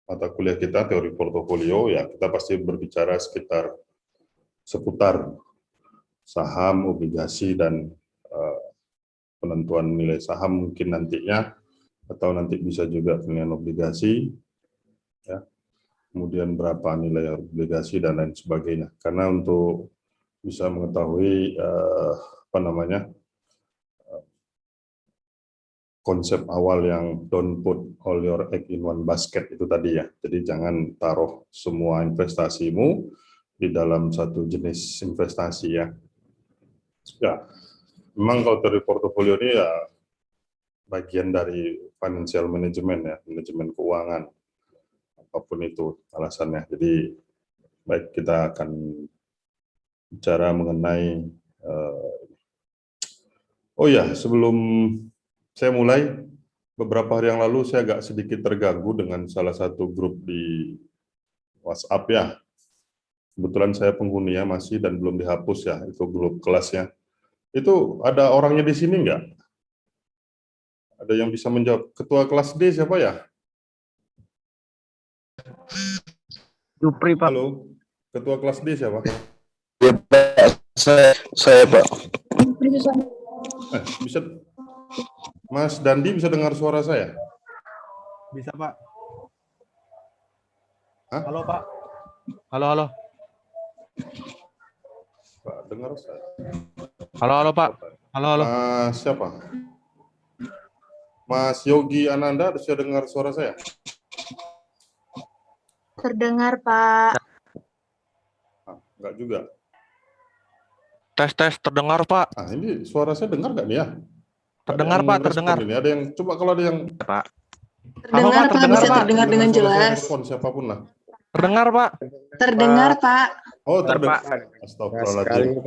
mata kuliah kita teori portofolio, ya kita pasti berbicara seputar saham, obligasi, dan penentuan nilai saham mungkin nantinya, atau nanti bisa juga pilihan obligasi, ya. Kemudian berapa nilai obligasi dan lain sebagainya. Karena untuk bisa mengetahui konsep awal yang don't put all your egg in one basket itu tadi ya. Jadi jangan taruh semua investasimu di dalam satu jenis investasi ya. Ya, memang kalau teori portofolio ini ya bagian dari financial management ya, manajemen keuangan, apapun itu alasannya. Jadi baik, kita akan bicara mengenai oh ya, sebelum saya mulai, beberapa hari yang lalu saya agak sedikit terganggu dengan salah satu grup di WhatsApp ya. Kebetulan saya penghuninya masih dan belum dihapus ya, itu grup kelasnya. Itu ada orangnya di sini nggak? Ada yang bisa menjawab? Ketua kelas D siapa ya? Jupri, Pak. Halo, ketua kelas D siapa? Ya, Pak. Saya Pak. Bisa, Mas Dandi bisa dengar suara saya? Bisa, Pak. Hah? Halo, Pak. Halo. Pak, dengar saya. Halo, Pak. Halo. Siapa? Mas Yogi Ananda bisa dengar suara saya? Terdengar, Pak. Enggak juga. Tes, terdengar, Pak. Ini suara saya dengar nggak nih ya? Terdengar, Pak, terdengar. Ini ada yang, coba kalau ada yang... Pak. Terdengar, Halo, Pak, Pak. Bisa Pak. terdengar dengan suara saya, jelas. telepon siapapun lah. Terdengar, Pak. Terdengar, Pak. Oh, Terdengar, terdengar. Astagfirullahaladzim.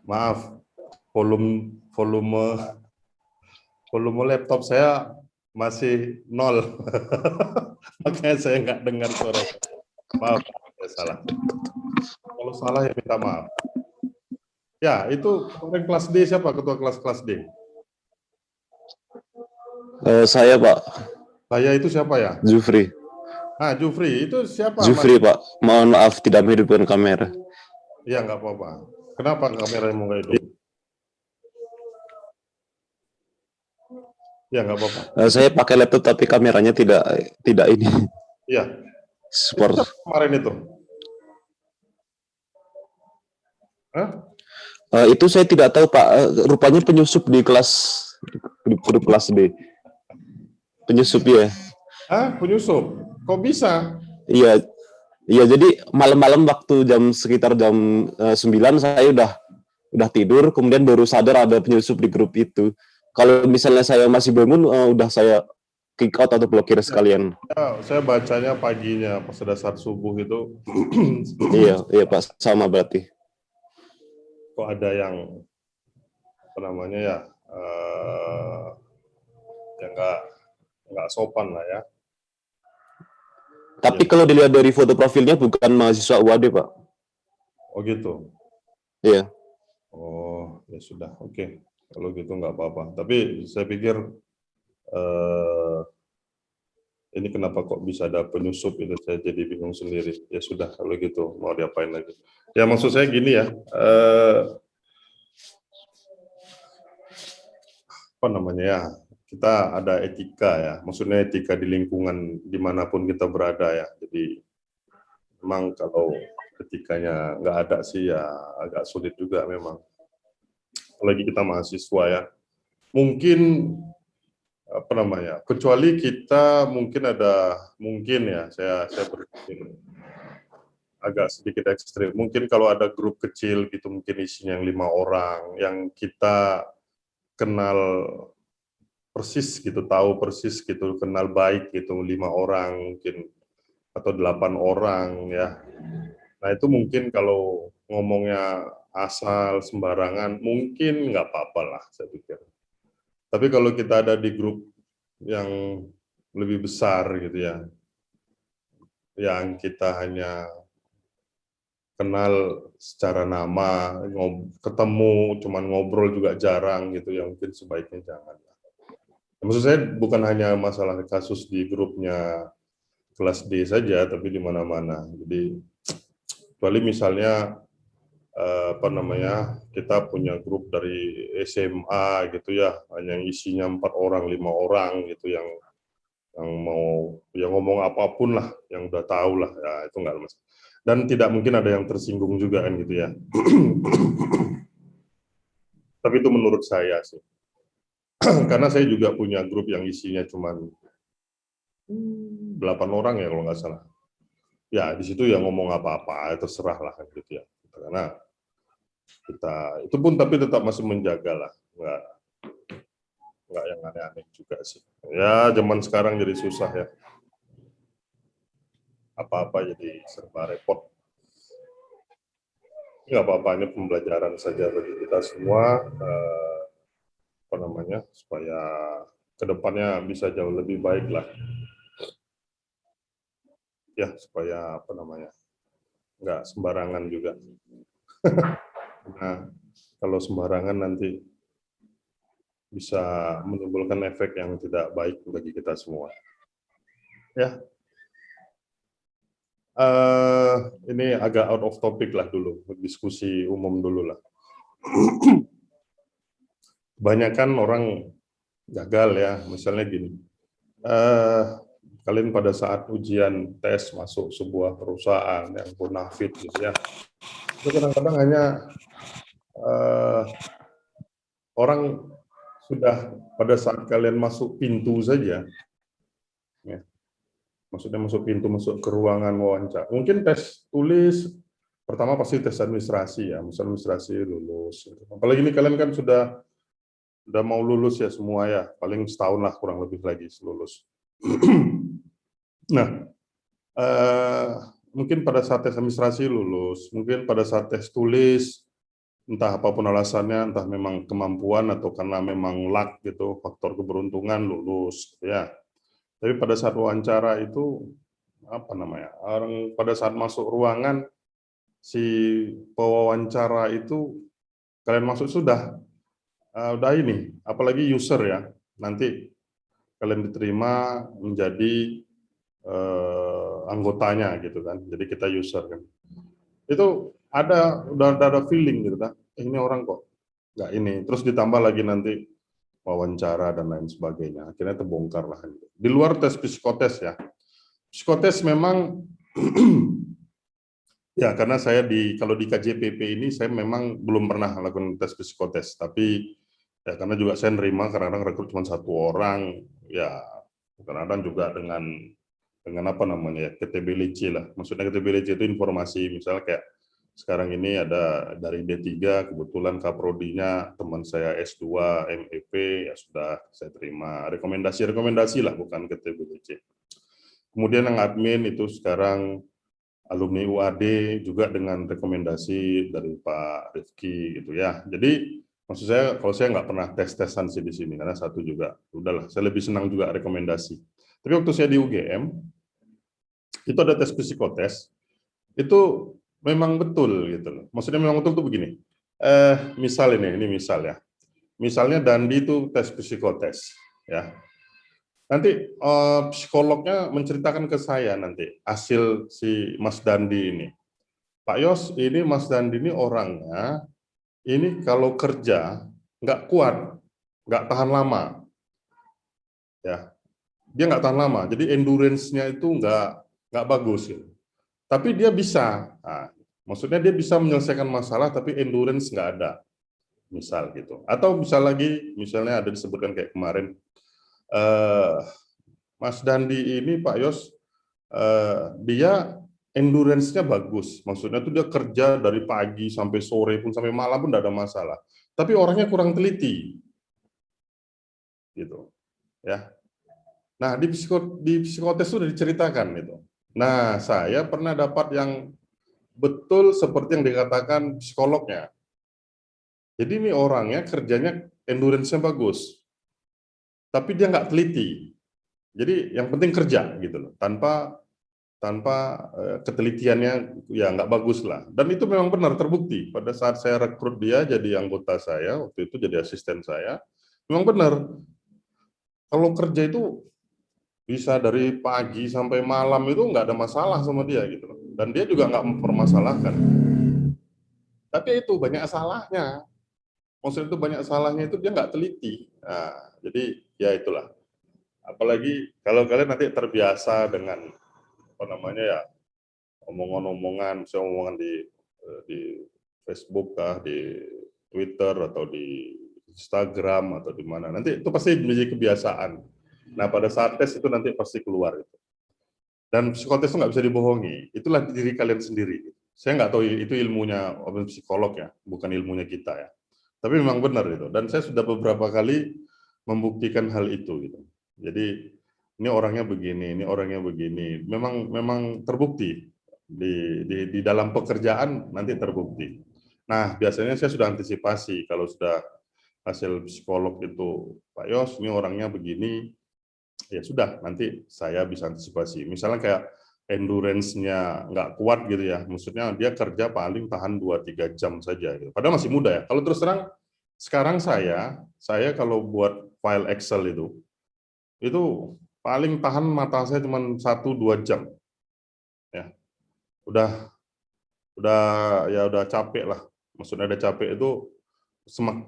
Maaf, volume laptop saya masih 0. Makanya saya nggak dengar suara. Maaf, saya salah. Kalau salah ya minta maaf. Ya, itu orang kelas D siapa? Ketua kelas D? Saya Pak. Saya itu siapa ya? Jufri. Jufri, itu siapa? Jufri, Mas? Pak. Mohon maaf tidak menghidupkan kamera. Iya, nggak apa-apa. Kenapa kameranya mau nggak hidup? Ya, nggak apa-apa. Saya pakai laptop tapi kameranya tidak ini. Iya. Support. Itu kemarin itu. Hah? Itu saya tidak tahu, Pak. Rupanya penyusup di kelas D. Penyusup ya. Penyusup. Kok bisa? Iya. Iya, jadi malam-malam waktu sekitar jam 9 saya udah tidur, kemudian baru sadar ada penyusup di grup itu. Kalau misalnya saya masih bangun, udah saya kick out atau blokir sekalian. Ya, saya bacanya paginya pas pada saat subuh itu. Iya Pak, sama berarti. Kok ada yang yang nggak sopan lah ya. Tapi kalau dilihat dari foto profilnya bukan mahasiswa UAD, Pak. Oh gitu. Iya. Oh ya sudah, oke. Kalau gitu nggak apa-apa. Tapi saya pikir ini kenapa kok bisa ada penyusup itu, saya jadi bingung sendiri. Ya sudah, kalau gitu mau diapain lagi. Ya maksud saya gini ya. Kita ada etika ya, maksudnya etika di lingkungan dimanapun kita berada ya. Jadi memang kalau etikanya nggak ada sih ya agak sulit juga memang. Apalagi kita mahasiswa ya. Mungkin kecuali kita mungkin ya, saya berpikir agak sedikit ekstrim. Mungkin kalau ada grup kecil gitu, mungkin isinya 5 orang yang kita kenal persis gitu, tahu persis gitu, kenal baik gitu, 5 orang mungkin atau 8 orang ya. Nah itu mungkin kalau ngomongnya asal sembarangan mungkin nggak apa-apa lah saya pikir. Tapi kalau kita ada di grup yang lebih besar gitu ya, yang kita hanya kenal secara nama, ketemu cuman ngobrol juga jarang gitu ya, mungkin sebaiknya jangan. Maksud saya bukan hanya masalah kasus di grupnya kelas D saja, tapi di mana-mana. Jadi kecuali misalnya apa namanya, kita punya grup dari SMA gitu ya, hanya isinya 4 orang, 5 orang gitu yang mau yang ngomong apapun lah, yang udah tahu lah, ya itu nggak masalah. Dan tidak mungkin ada yang tersinggung juga kan gitu ya. Tapi itu menurut saya sih. Karena saya juga punya grup yang isinya cuma 8 orang ya kalau nggak salah. Ya di situ yang ngomong apa-apa terserah lah gitu ya. Karena kita itu pun tapi tetap masih menjaga lah, nggak yang aneh-aneh juga sih. Ya zaman sekarang jadi susah ya. Apa-apa jadi serba repot. Nggak apa-apa, ini pembelajaran saja bagi kita semua. Apa namanya, supaya kedepannya bisa jauh lebih baik lah. Ya supaya apa namanya, nggak sembarangan juga. Nah, kalau sembarangan nanti bisa menimbulkan efek yang tidak baik bagi kita semua. Ya, ini agak out of topic lah dulu, diskusi umum dulu lah. Kebanyakan orang gagal ya, misalnya gini. Kalian pada saat ujian tes masuk sebuah perusahaan yang bonafit gitu ya, itu kadang-kadang hanya orang sudah pada saat kalian masuk pintu saja, ya, maksudnya masuk pintu, masuk ke ruangan wawancara, mungkin tes tulis pertama pasti tes administrasi ya, misalnya administrasi lulus. Apalagi ini kalian kan sudah mau lulus ya semua ya, paling setahun lah kurang lebih lagi lulus. Nah, mungkin pada saat tes administrasi lulus, mungkin pada saat tes tulis, entah apapun alasannya, entah memang kemampuan atau karena memang luck gitu, faktor keberuntungan lulus, ya. Tapi pada saat wawancara itu apa namanya? Orang pada saat masuk ruangan si pewawancara itu kalian masuk sudah ini, apalagi user ya, nanti kalian diterima menjadi anggotanya gitu kan, jadi kita user kan, itu udah ada feeling gitu kan, ini orang kok nggak ini, terus ditambah lagi nanti wawancara dan lain sebagainya, akhirnya terbongkar lah gitu. Di luar tes psikotes ya, psikotes memang ya karena saya kalau di KJPP ini saya memang belum pernah lakukan tes psikotes, tapi ya karena juga saya nerima kadang-kadang rekrut cuma 1 orang, ya kadang-kadang juga dengan apa namanya ya, KTBLC lah. Maksudnya KTBLC itu informasi, misalnya kayak sekarang ini ada dari D3, kebetulan kaprodinya teman saya S2, MEP, ya sudah saya terima. Rekomendasi lah, bukan KTBLC. Kemudian yang admin itu sekarang alumni UAD juga dengan rekomendasi dari Pak Rifki gitu ya. Jadi maksud saya kalau saya nggak pernah tes-tesan sih di sini karena satu juga udahlah, saya lebih senang juga rekomendasi. Tapi waktu saya di UGM itu ada tes psikotes, itu memang betul gitu loh. Maksudnya memang betul tuh begini. Misal ini misal ya. Misalnya Dandi itu tes psikotes ya. Nanti psikolognya menceritakan ke saya nanti hasil si Mas Dandi ini. Pak Yos, ini Mas Dandi ini orangnya ini kalau kerja nggak kuat, nggak tahan lama. Ya. Dia nggak tahan lama. Jadi endurance-nya itu nggak bagus gitu. Tapi dia bisa. Nah, maksudnya dia bisa menyelesaikan masalah tapi endurance nggak ada. Misal gitu. Atau bisa lagi misalnya ada disebutkan kayak kemarin Mas Dandi ini Pak Yos, dia endurance-nya bagus. Maksudnya itu dia kerja dari pagi sampai sore pun sampai malam pun tidak ada masalah. Tapi orangnya kurang teliti. Gitu. Ya. Nah, di psikotes itu sudah diceritakan itu. Nah, saya pernah dapat yang betul seperti yang dikatakan psikolognya. Jadi ini orangnya kerjanya endurance-nya bagus. Tapi dia nggak teliti. Jadi yang penting kerja gitu loh. Tanpa ketelitiannya ya nggak bagus lah. Dan itu memang benar terbukti. Pada saat saya rekrut dia jadi anggota saya, waktu itu jadi asisten saya, memang benar. Kalau kerja itu bisa dari pagi sampai malam itu nggak ada masalah sama dia gitu loh. Dan dia juga nggak mempermasalahkan. Tapi itu banyak salahnya. Maksudnya itu banyak salahnya itu dia nggak teliti. Nah, jadi ya itulah. Apalagi kalau kalian nanti terbiasa dengan apa namanya ya omongan-omongan, misalnya omongan di Facebook kah, di Twitter atau di Instagram atau di mana. Nanti itu pasti menjadi kebiasaan. Nah, pada saat tes itu nanti pasti keluar itu. Dan psikotes itu nggak bisa dibohongi. Itulah diri kalian sendiri. Saya nggak tahu itu ilmunya psikolog ya, bukan ilmunya kita ya. Tapi memang benar itu. Dan saya sudah beberapa kali membuktikan hal itu gitu. Jadi ini orangnya begini, ini orangnya begini. Memang terbukti di dalam pekerjaan nanti terbukti. Nah, biasanya saya sudah antisipasi kalau sudah hasil psikolog itu, Pak Yos, ini orangnya begini, ya sudah, nanti saya bisa antisipasi. Misalnya kayak endurance-nya nggak kuat gitu ya, maksudnya dia kerja paling tahan 2-3 jam saja. Gitu. Padahal masih muda ya. Kalau terus terang, sekarang saya kalau buat file Excel itu paling tahan mata saya cuma 1-2 jam. Ya, udah udah capek lah. Maksudnya ada capek itu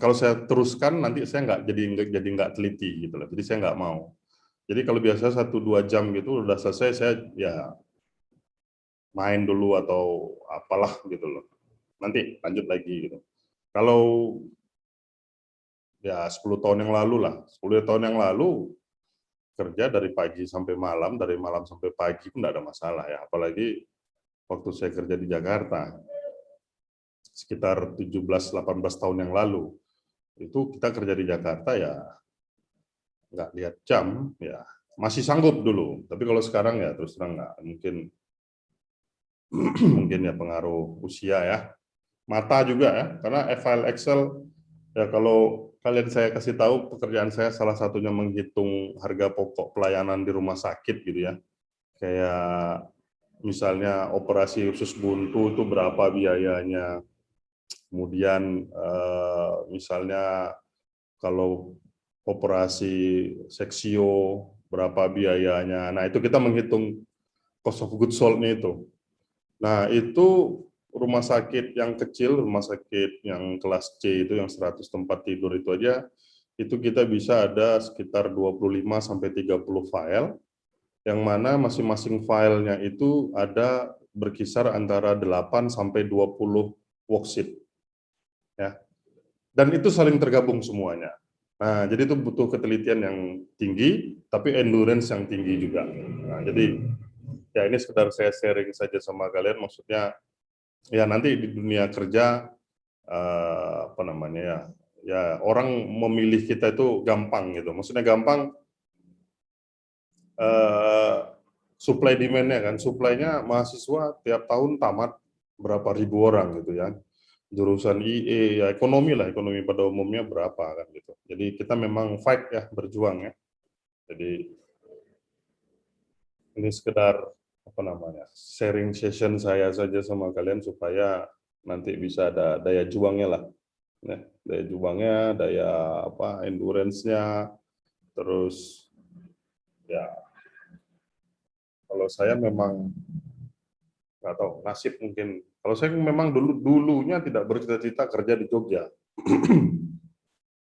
kalau saya teruskan nanti saya nggak teliti gitu loh. Jadi saya nggak mau. Jadi kalau biasa 1-2 jam gitu udah selesai, saya ya main dulu atau apalah gitu loh. Nanti lanjut lagi gitu. Kalau ya 10 tahun yang lalu lah, 10 tahun yang lalu kerja dari pagi sampai malam, dari malam sampai pagi pun nggak ada masalah ya. Apalagi waktu saya kerja di Jakarta sekitar 17-18 tahun yang lalu. Itu kita kerja di Jakarta ya nggak lihat jam, ya masih sanggup dulu. Tapi kalau sekarang ya terus terang nggak, mungkin ya pengaruh usia ya. Mata juga ya, karena file Excel, ya kalau kalian saya kasih tahu, pekerjaan saya salah satunya menghitung harga pokok pelayanan di rumah sakit gitu ya. Kayak misalnya operasi usus buntu itu berapa biayanya, kemudian misalnya kalau operasi seksio berapa biayanya. Nah, itu kita menghitung cost of goods sold-nya itu. Nah, itu rumah sakit yang kecil, rumah sakit yang kelas C itu yang 100 tempat tidur itu aja, itu kita bisa ada sekitar 25-30 file, yang mana masing-masing filenya itu ada berkisar antara 8-20 worksheet. Ya. Dan itu saling tergabung semuanya. Nah, jadi itu butuh ketelitian yang tinggi, tapi endurance yang tinggi juga. Nah, jadi ya ini sekedar saya sharing saja sama kalian, maksudnya ya nanti di dunia kerja apa namanya ya orang memilih kita itu gampang gitu, maksudnya gampang supply demand-nya kan, supply-nya mahasiswa tiap tahun tamat berapa ribu orang gitu ya, jurusan IE ya ekonomi lah, ekonomi pada umumnya berapa kan gitu. Jadi kita memang fight ya, berjuang ya. Jadi ini sekedar apa namanya sharing session saya saja sama kalian supaya nanti bisa ada daya juangnya lah, ya, daya juangnya, daya apa endurance-nya, terus ya kalau saya memang nggak tahu nasib mungkin. Kalau saya memang dulunya tidak bercita-cita kerja di Jogja,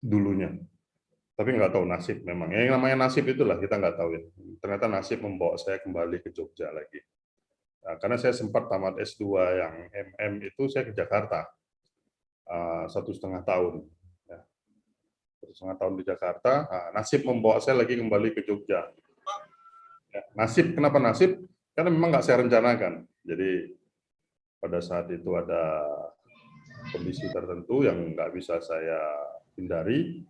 dulunya. Tapi nggak tahu nasib memang. Yang namanya nasib itulah kita nggak tahu ya. Ternyata nasib membawa saya kembali ke Jogja lagi. Nah, karena saya sempat tamat S2 yang MM itu saya ke Jakarta 1,5 tahun. Ya. 1,5 tahun di Jakarta. Nah, nasib membawa saya lagi kembali ke Jogja. Ya, nasib, kenapa nasib? Karena memang nggak saya rencanakan. Jadi pada saat itu ada kondisi tertentu yang nggak bisa saya hindari.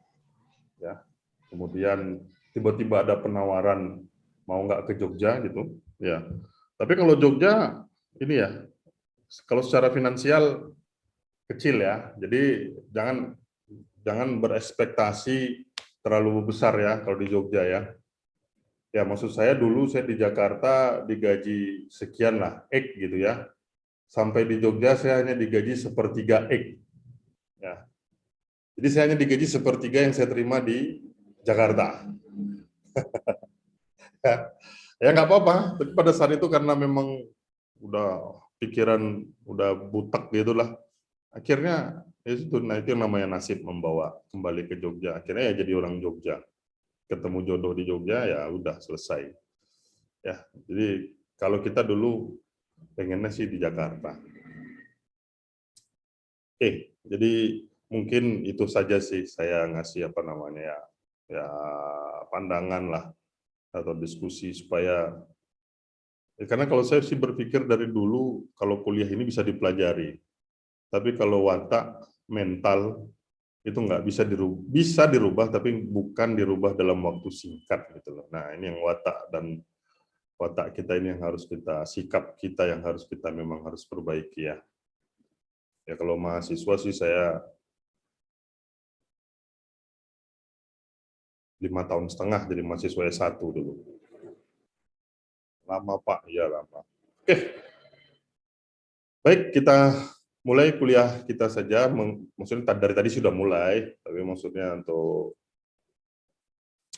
Ya, kemudian tiba-tiba ada penawaran mau nggak ke Jogja gitu. Ya, tapi kalau Jogja ini ya, kalau secara finansial kecil ya, jadi jangan berekspektasi terlalu besar ya kalau di Jogja ya. Ya maksud saya dulu saya di Jakarta digaji sekian lah, X gitu ya. Sampai di Jogja saya hanya digaji 1/3 X. Ya. Jadi saya hanya digaji 1/3 yang saya terima di Jakarta. Ya nggak apa-apa. Tapi pada saat itu karena memang udah pikiran udah butek gitulah. Akhirnya ya itu, nah itu yang namanya nasib membawa kembali ke Jogja. Akhirnya ya jadi orang Jogja. Ketemu jodoh di Jogja ya udah selesai. Ya, jadi kalau kita dulu pengennya sih di Jakarta. Oke, jadi mungkin itu saja sih saya ngasih apa namanya ya pandangan lah atau diskusi supaya karena kalau saya sih berpikir dari dulu kalau kuliah ini bisa dipelajari, tapi kalau watak mental itu nggak bisa dirubah tapi bukan dirubah dalam waktu singkat gitu loh. Nah ini yang watak kita ini yang harus kita sikap kita yang harus kita memang harus perbaiki ya. Ya kalau mahasiswa sih saya 5,5 tahun jadi mahasiswa S1 dulu. Lama Pak, ya lama. Oke, baik kita mulai kuliah kita saja. Maksudnya dari tadi sudah mulai, tapi maksudnya untuk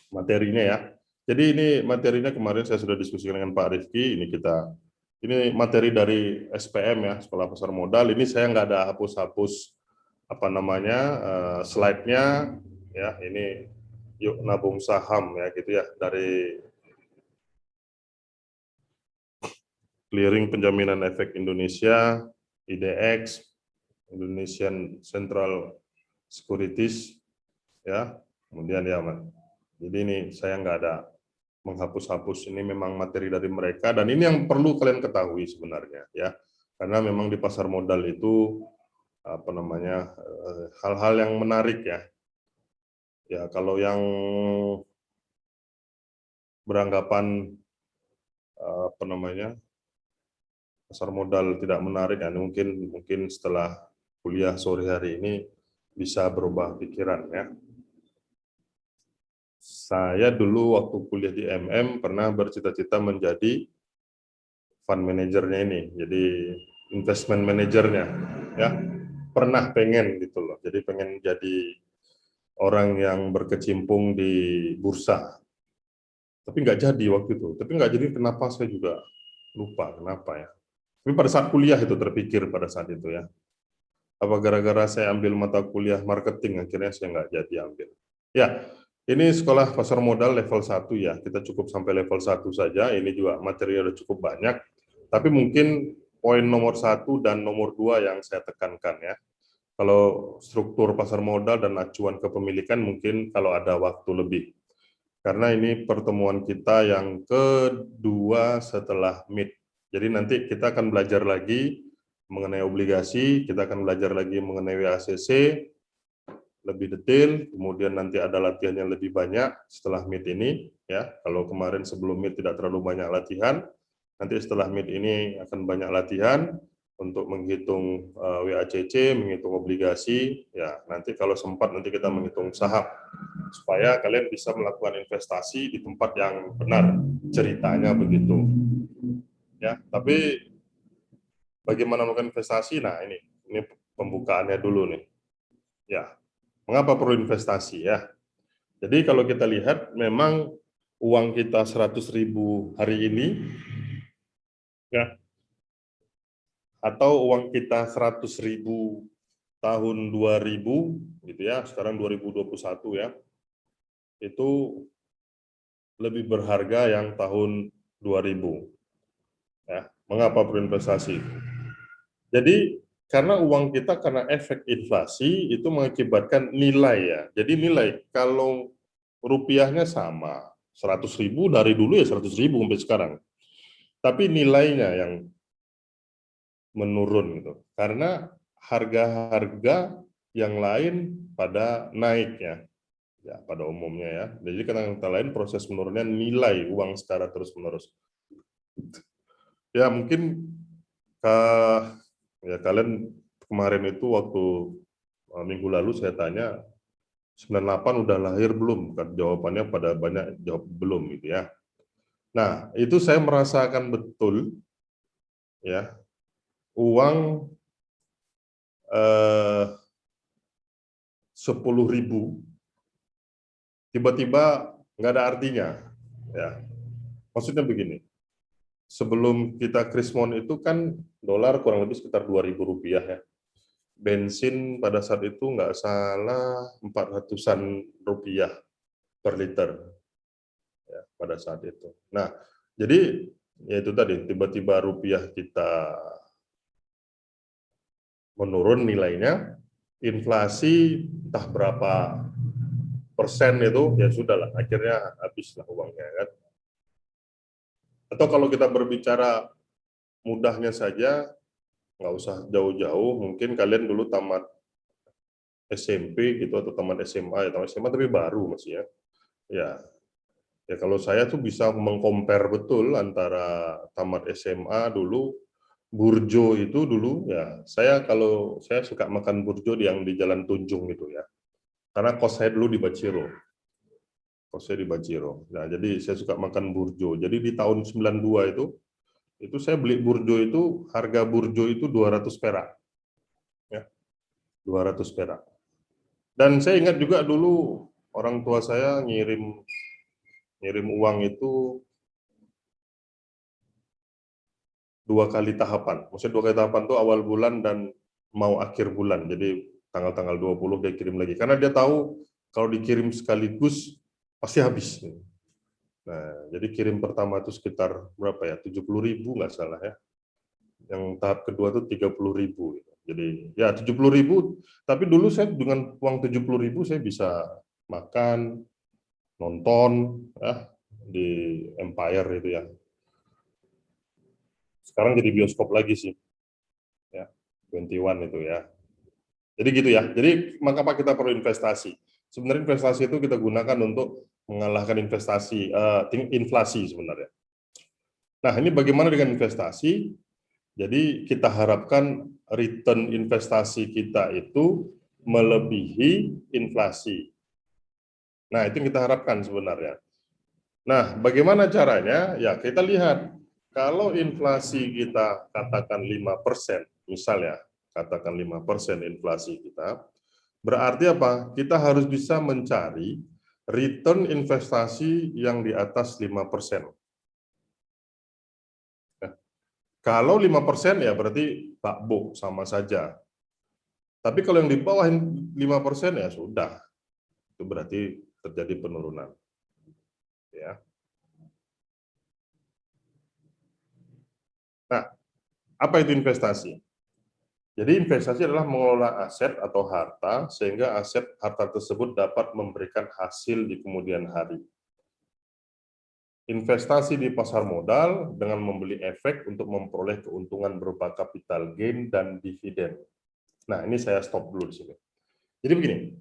materinya ya. Jadi ini materinya kemarin saya sudah diskusikan dengan Pak Rifki. Ini materi dari SPM ya, Sekolah Pasar Modal. Ini saya nggak ada hapus-hapus apa namanya slide-nya ya. Ini yuk nabung saham ya gitu ya dari Clearing Penjaminan Efek Indonesia, IDX, Indonesian Central Securities ya. Kemudian ya, jadi ini saya nggak ada menghapus-hapus, ini memang materi dari mereka dan ini yang perlu kalian ketahui sebenarnya ya, karena memang di pasar modal itu apa namanya hal-hal yang menarik ya. Ya kalau yang beranggapan apa namanya pasar modal tidak menarik ya, mungkin setelah kuliah sore hari ini bisa berubah pikiran ya. Saya dulu waktu kuliah di MM pernah bercita-cita menjadi fund manajernya ini, jadi investment manajernya, ya pernah pengen gitu loh. Jadi pengen jadi orang yang berkecimpung di bursa, tapi nggak jadi waktu itu. Tapi nggak jadi kenapa saya juga lupa kenapa ya. Tapi pada saat kuliah itu terpikir pada saat itu ya. Apa gara-gara saya ambil mata kuliah marketing akhirnya saya nggak jadi ambil. Ya, ini sekolah pasar modal level 1 ya. Kita cukup sampai level 1 saja. Ini juga materi udah cukup banyak. Tapi mungkin poin nomor 1 dan nomor 2 yang saya tekankan ya. Kalau struktur pasar modal dan acuan kepemilikan mungkin kalau ada waktu lebih. Karena ini pertemuan kita yang kedua setelah MIT. Jadi nanti kita akan belajar lagi mengenai obligasi, kita akan belajar lagi mengenai WACC, lebih detail, kemudian nanti ada latihan yang lebih banyak setelah MIT ini. Ya, kalau kemarin sebelum MIT tidak terlalu banyak latihan, nanti setelah MIT ini akan banyak latihan untuk menghitung WACC, menghitung obligasi. Ya, nanti kalau sempat nanti kita menghitung saham supaya kalian bisa melakukan investasi di tempat yang benar, ceritanya begitu. Ya, tapi bagaimana melakukan investasi? Nah, ini pembukaannya dulu nih. Ya, mengapa perlu investasi ya? Jadi kalau kita lihat memang uang kita 100.000 hari ini ya atau uang kita 100.000 tahun 2000 gitu ya, sekarang 2021 ya. Itu lebih berharga yang tahun 2000. Ya, mengapa perlu investasi? Jadi karena uang kita karena efek inflasi itu mengakibatkan nilai ya. Jadi nilai kalau rupiahnya sama 100.000 dari dulu ya 100.000 sampai sekarang. Tapi nilainya yang menurun gitu. Karena harga-harga yang lain pada naik ya pada umumnya ya. Jadi kata lain proses menurunnya nilai uang secara terus-menerus. Ya mungkin ya kalian kemarin itu waktu minggu lalu saya tanya 98 udah lahir belum? Jawabannya pada banyak jawab belum gitu ya. Nah, itu saya merasakan betul ya. Uang 10.000 tiba-tiba nggak ada artinya ya. Maksudnya begini, sebelum kita krismon itu kan dolar kurang lebih sekitar 2.000 rupiah ya. Bensin pada saat itu nggak salah 400-an rupiah per liter ya, pada saat itu. Nah, jadi ya itu tadi, tiba-tiba rupiah kita menurun nilainya, inflasi entah berapa persen itu, ya sudahlah, akhirnya habislah uangnya kan. Atau kalau kita berbicara mudahnya saja, nggak usah jauh-jauh, mungkin kalian dulu tamat SMP gitu atau tamat SMA ya, tamat SMA tapi baru masih ya. Ya kalau saya tuh bisa mengcompare betul antara tamat SMA dulu, burjo itu dulu ya. Kalau saya suka makan burjo yang di Jalan Tunjung itu ya. Karena kos saya dulu di Baciro. Kos saya di Baciro. Nah, jadi saya suka makan burjo. Jadi di tahun 92 itu saya beli burjo itu, harga burjo itu 200 perak. Ya, 200 perak. Dan saya ingat juga dulu orang tua saya ngirim uang itu 2 kali tahapan. Maksudnya 2 kali tahapan itu awal bulan dan mau akhir bulan. Jadi tanggal-tanggal 20 dia kirim lagi. Karena dia tahu kalau dikirim sekaligus pasti habis. Nah, jadi kirim pertama itu sekitar berapa ya? 70.000 nggak salah ya. Yang tahap kedua itu 30.000. Jadi ya 70.000. Tapi dulu saya dengan uang 70.000 saya bisa makan, nonton ya, di Empire itu ya. Sekarang jadi bioskop lagi sih. Ya, 21 itu ya. Jadi gitu ya. Jadi mengapa kita perlu investasi? Sebenarnya investasi itu kita gunakan untuk mengalahkan inflasi sebenarnya. Nah, ini bagaimana dengan investasi? Jadi kita harapkan return investasi kita itu melebihi inflasi. Nah, itu yang kita harapkan sebenarnya. Nah, bagaimana caranya? Ya, kita lihat. Kalau inflasi kita katakan 5%, misalnya, katakan 5% inflasi kita, berarti apa? Kita harus bisa mencari return investasi yang di atas 5%. Nah, kalau 5% ya berarti bakbo sama saja. Tapi kalau yang di bawah 5% ya sudah. Itu berarti terjadi penurunan. Ya. Nah, apa itu investasi? Jadi investasi adalah mengelola aset atau harta sehingga harta tersebut dapat memberikan hasil di kemudian hari. Investasi di pasar modal dengan membeli efek untuk memperoleh keuntungan berupa capital gain dan dividen. Nah, ini saya stop dulu di sini. Jadi begini,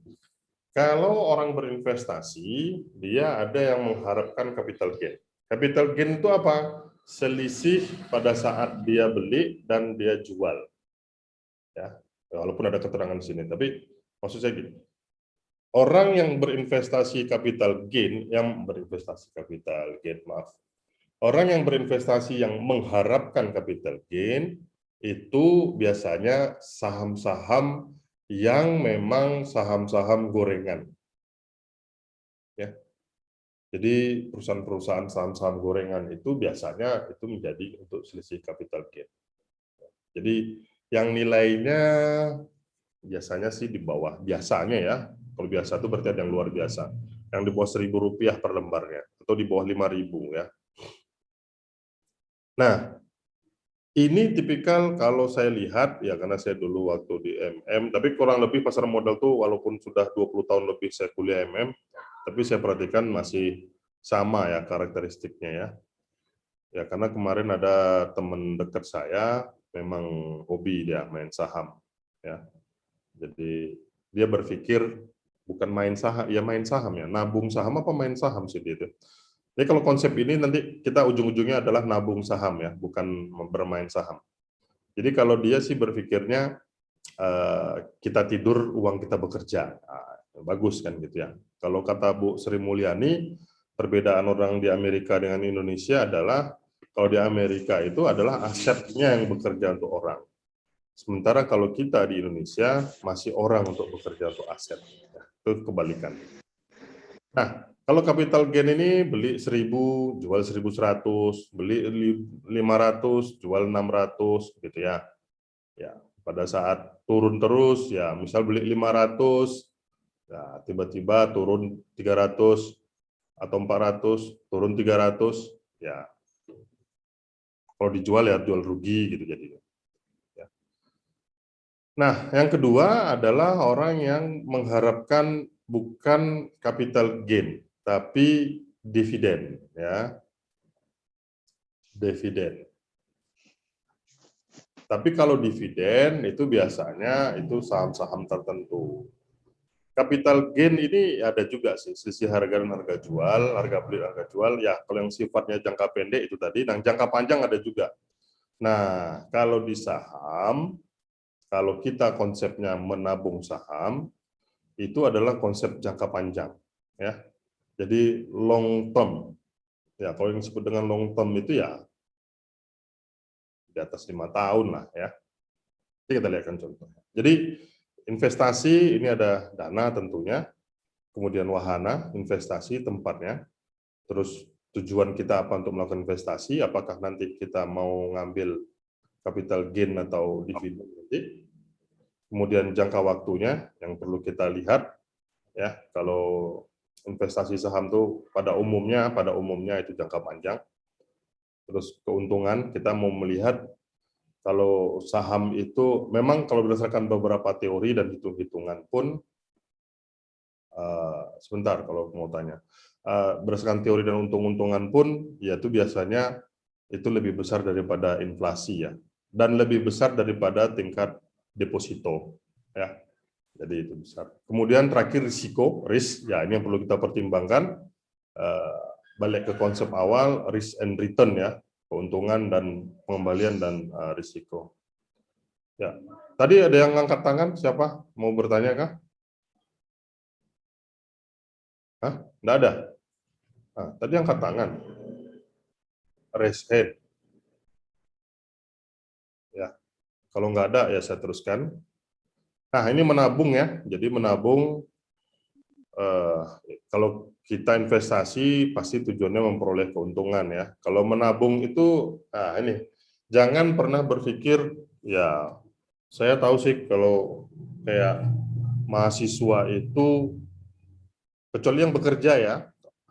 kalau orang berinvestasi, dia ada yang mengharapkan capital gain. Capital gain itu apa? Selisih pada saat dia beli dan dia jual. Ya, walaupun ada keterangan di sini, tapi maksud saya gini, orang yang berinvestasi capital gain, orang yang berinvestasi yang mengharapkan capital gain itu biasanya saham-saham yang memang saham-saham gorengan. Ya. Jadi perusahaan-perusahaan saham-saham gorengan itu biasanya itu menjadi untuk selisih capital gain. Jadi yang nilainya biasanya sih di bawah, biasanya ya, kalau biasa itu berarti ada yang luar biasa, yang di bawah Rp1.000 per lembarnya, atau di bawah 5.000 ya. Nah, ini tipikal kalau saya lihat, ya karena saya dulu waktu di MM, tapi kurang lebih pasar modal tuh walaupun sudah 20 tahun lebih saya kuliah MM, tapi saya perhatikan masih sama ya karakteristiknya ya. Ya karena kemarin ada teman dekat saya, memang hobi dia main saham. Ya. Jadi dia berpikir bukan main saham, ya main saham ya, nabung saham apa main saham sih dia itu. Jadi kalau konsep ini nanti kita ujung-ujungnya adalah nabung saham ya, bukan bermain saham. Jadi kalau dia sih berpikirnya kita tidur uang kita bekerja, bagus kan gitu ya. Kalau kata Bu Sri Mulyani, perbedaan orang di Amerika dengan Indonesia adalah kalau di Amerika itu adalah asetnya yang bekerja untuk orang. Sementara kalau kita di Indonesia masih orang untuk bekerja untuk aset. Itu kebalikan. Nah, Kalau capital gain ini beli 1.000, jual 1.100, beli 500, jual 600 gitu ya. Ya, pada saat turun terus ya, misal beli 500, ya tiba-tiba turun 300 atau 400, turun 300, ya. Kalau dijual ya jual rugi gitu jadinya. Ya. Nah, yang kedua adalah orang yang mengharapkan bukan capital gain, tapi dividen, ya, dividen. Tapi kalau dividen itu biasanya itu saham-saham tertentu. Capital gain ini ada juga sih, selisih harga dan harga jual, harga beli, harga jual. Ya, kalau yang sifatnya jangka pendek itu tadi, dan jangka panjang ada juga. Nah, kalau di saham, kalau kita konsepnya menabung saham, itu adalah konsep jangka panjang, ya. Jadi long term. Ya, kalau yang disebut dengan long term itu ya di atas 5 tahun lah, ya. Jadi kita lihatkan contohnya. Jadi investasi ini ada dana tentunya, kemudian wahana, investasi tempatnya, terus tujuan kita apa untuk melakukan investasi, apakah nanti kita mau ngambil capital gain atau dividen nanti, kemudian jangka waktunya yang perlu kita lihat, ya kalau investasi saham tuh pada umumnya itu jangka panjang, terus keuntungan kita mau melihat kalau saham itu memang kalau berdasarkan beberapa teori dan hitung-hitungan pun sebentar kalau mau tanya. Berdasarkan teori dan untung-untungan pun, yaitu biasanya itu lebih besar daripada inflasi ya, dan lebih besar daripada tingkat deposito ya. Jadi itu besar. Kemudian terakhir risiko, risk ya ini yang perlu kita pertimbangkan. Balik ke konsep awal risk and return ya, keuntungan dan pengembalian dan risiko. Ya, tadi ada yang angkat tangan, siapa mau bertanya kah? Hah? Nggak ada? Nah, tadi angkat tangan. Raise hand. Ya, kalau nggak ada ya saya teruskan. Nah, ini menabung ya. Jadi menabung, kalau kita investasi pasti tujuannya memperoleh keuntungan ya. Kalau menabung itu, nah ini, jangan pernah berpikir, ya saya tahu sih kalau kayak mahasiswa itu, kecuali yang bekerja ya,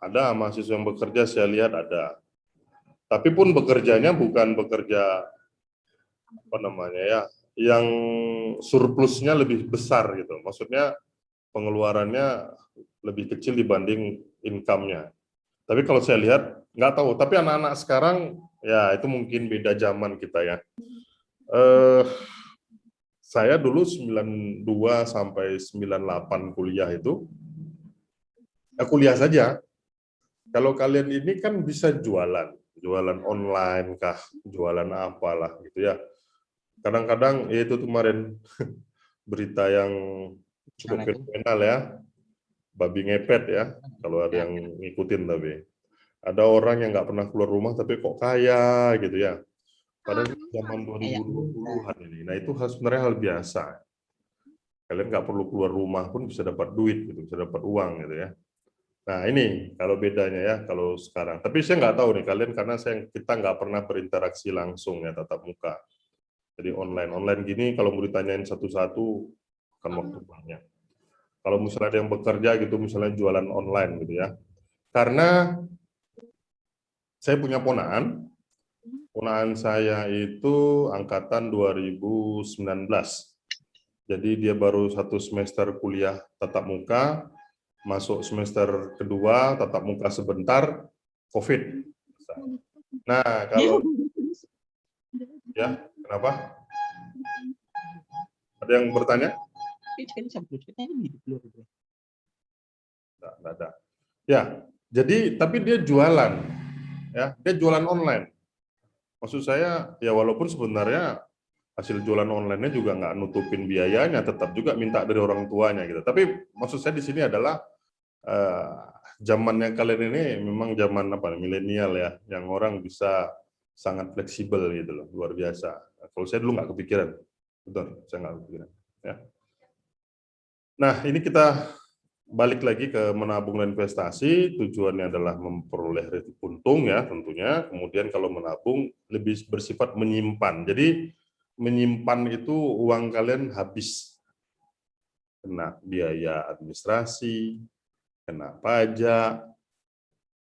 ada mahasiswa yang bekerja saya lihat ada. Tapi pun bekerjanya bukan bekerja apa namanya ya, yang surplusnya lebih besar gitu. Maksudnya pengeluarannya lebih kecil dibanding income-nya. Tapi kalau saya lihat nggak tahu. Tapi anak-anak sekarang ya itu mungkin beda zaman kita ya. Saya dulu 92 sampai 98 kuliah itu kuliah saja. Kalau kalian ini kan bisa jualan online kah, jualan apalah gitu ya. Kadang-kadang ya itu kemarin berita yang cukup fenomenal ya, babi ngepet ya, kalau ada yang ngikutin. Tapi ada orang yang nggak pernah keluar rumah tapi kok kaya gitu ya. Padahal zaman 2020-an ini. Nah itu sebenarnya hal biasa. Kalian nggak perlu keluar rumah pun bisa dapat duit gitu, bisa dapat uang gitu ya. Nah ini kalau bedanya ya kalau sekarang. Tapi saya nggak tahu nih kalian karena kita nggak pernah berinteraksi langsung ya tatap muka. Jadi online gini kalau mau ditanyain satu-satu akan waktu banyak. Kalau misalnya ada yang bekerja gitu, misalnya jualan online gitu ya. Karena saya punya ponaan saya itu angkatan 2019. Jadi dia baru 1 semester kuliah tatap muka, masuk semester kedua tatap muka sebentar, COVID. Nah kalau ya kenapa? Ada yang bertanya? Nggak ada. Ya, jadi tapi dia jualan, ya, dia jualan online. Maksud saya, ya walaupun sebenarnya hasil jualan online-nya juga nggak nutupin biayanya, tetap juga minta dari orang tuanya gitu. Tapi maksud saya di sini adalah zamannya kalian ini memang zaman apa milenial ya, yang orang bisa sangat fleksibel gitu loh, luar biasa. Kalau saya dulu nggak kepikiran, betul, saya nggak kepikiran. Ya. Nah ini kita balik lagi ke menabung dan investasi, tujuannya adalah memperoleh untung ya tentunya. Kemudian kalau menabung lebih bersifat menyimpan. Jadi menyimpan itu uang kalian habis, kena biaya administrasi, kena pajak,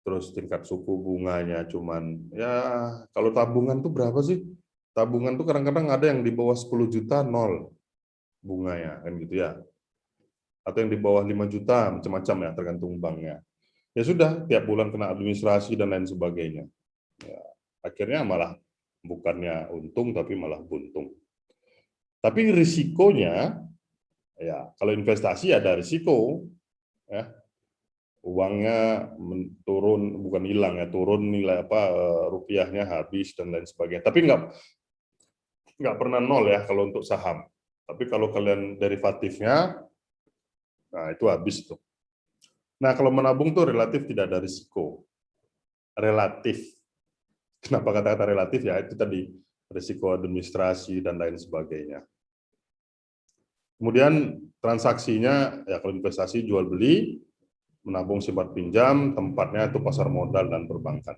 terus tingkat suku bunganya cuman ya, kalau tabungan tuh berapa sih? Tabungan tuh kadang-kadang ada yang di bawah 10 juta nol bunganya kan gitu ya. Atau yang di bawah 5 juta, macam-macam ya, tergantung banknya. Ya sudah, tiap bulan kena administrasi dan lain sebagainya. Ya, akhirnya malah bukannya untung, tapi malah buntung. Tapi risikonya, ya kalau investasi ada risiko, ya uangnya turun, bukan hilang ya, turun nilai rupiahnya habis dan lain sebagainya. Tapi nggak pernah nol ya kalau untuk saham. Tapi kalau kalian derivatifnya, nah itu habis tuh. Nah, kalau menabung tuh relatif tidak ada risiko. Relatif. Kenapa kata-kata relatif? Ya, itu tadi, risiko administrasi dan lain sebagainya. Kemudian transaksinya, ya kalau investasi jual beli, menabung simpan pinjam, tempatnya itu pasar modal dan perbankan.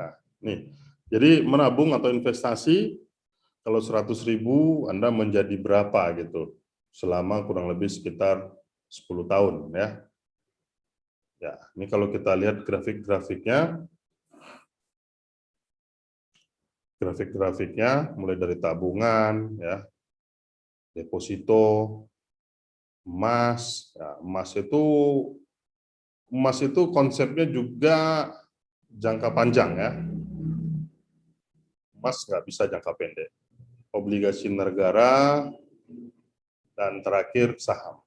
Nah, nih. Jadi menabung atau investasi, kalau 100.000 Anda menjadi berapa gitu, selama kurang lebih sekitar 10 tahun ya. Ya, ini kalau kita lihat grafik-grafiknya mulai dari tabungan ya, deposito, emas. Ya, emas itu konsepnya juga jangka panjang ya. Emas nggak bisa jangka pendek. Obligasi negara dan terakhir saham.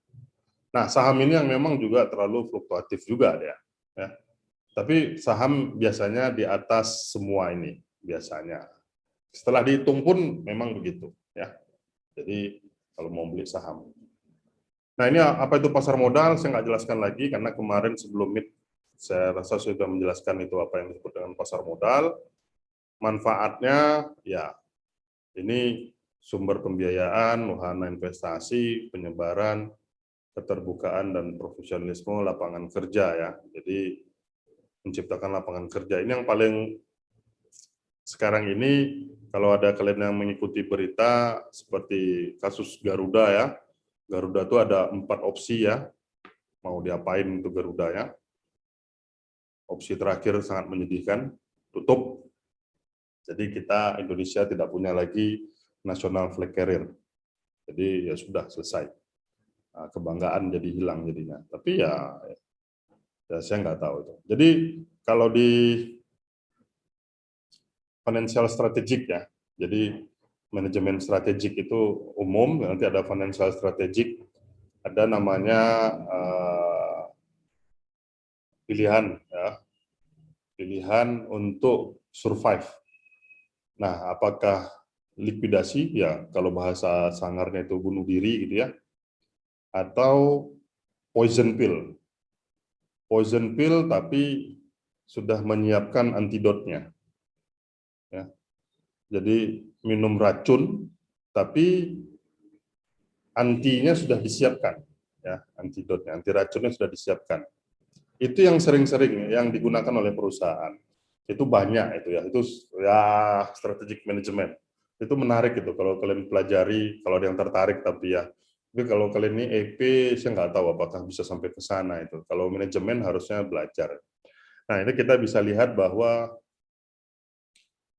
Nah, saham ini yang memang juga terlalu fluktuatif juga ya. Tapi saham biasanya di atas semua ini biasanya. Setelah dihitung pun memang begitu ya. Jadi kalau mau beli saham. Nah, ini apa itu pasar modal? Saya nggak jelaskan lagi karena kemarin sebelum Meet saya rasa sudah menjelaskan itu apa yang disebut dengan pasar modal. Manfaatnya ya ini sumber pembiayaan, wahana investasi, penyebaran, keterbukaan dan profesionalisme lapangan kerja ya. Jadi menciptakan lapangan kerja. Ini yang paling sekarang ini kalau ada kalian yang mengikuti berita seperti kasus Garuda ya. Garuda itu ada 4 opsi ya. Mau diapain untuk Garuda ya. Opsi terakhir sangat menyedihkan, tutup. Jadi kita Indonesia tidak punya lagi national flag carrier. Jadi ya sudah selesai. Nah, kebanggaan jadi hilang jadinya. Tapi ya saya nggak tahu itu. Jadi kalau di financial strategic ya, jadi manajemen strategik itu umum, nanti ada financial strategic, ada namanya pilihan ya, pilihan untuk survive. Nah, apakah likuidasi ya, kalau bahasa sangarnya itu bunuh diri gitu ya, atau poison pill. Poison pill tapi sudah menyiapkan antidotnya. Ya. Jadi minum racun tapi antinya sudah disiapkan. Ya, antidotnya, anti racunnya sudah disiapkan. Itu yang sering-sering yang digunakan oleh perusahaan. Itu banyak itu ya strategic management. Itu menarik itu kalau kalian pelajari, kalau ada yang tertarik tapi ya. Tapi kalau kalian ini EP saya nggak tahu apakah bisa sampai ke sana itu. Kalau manajemen harusnya belajar. Nah, ini kita bisa lihat bahwa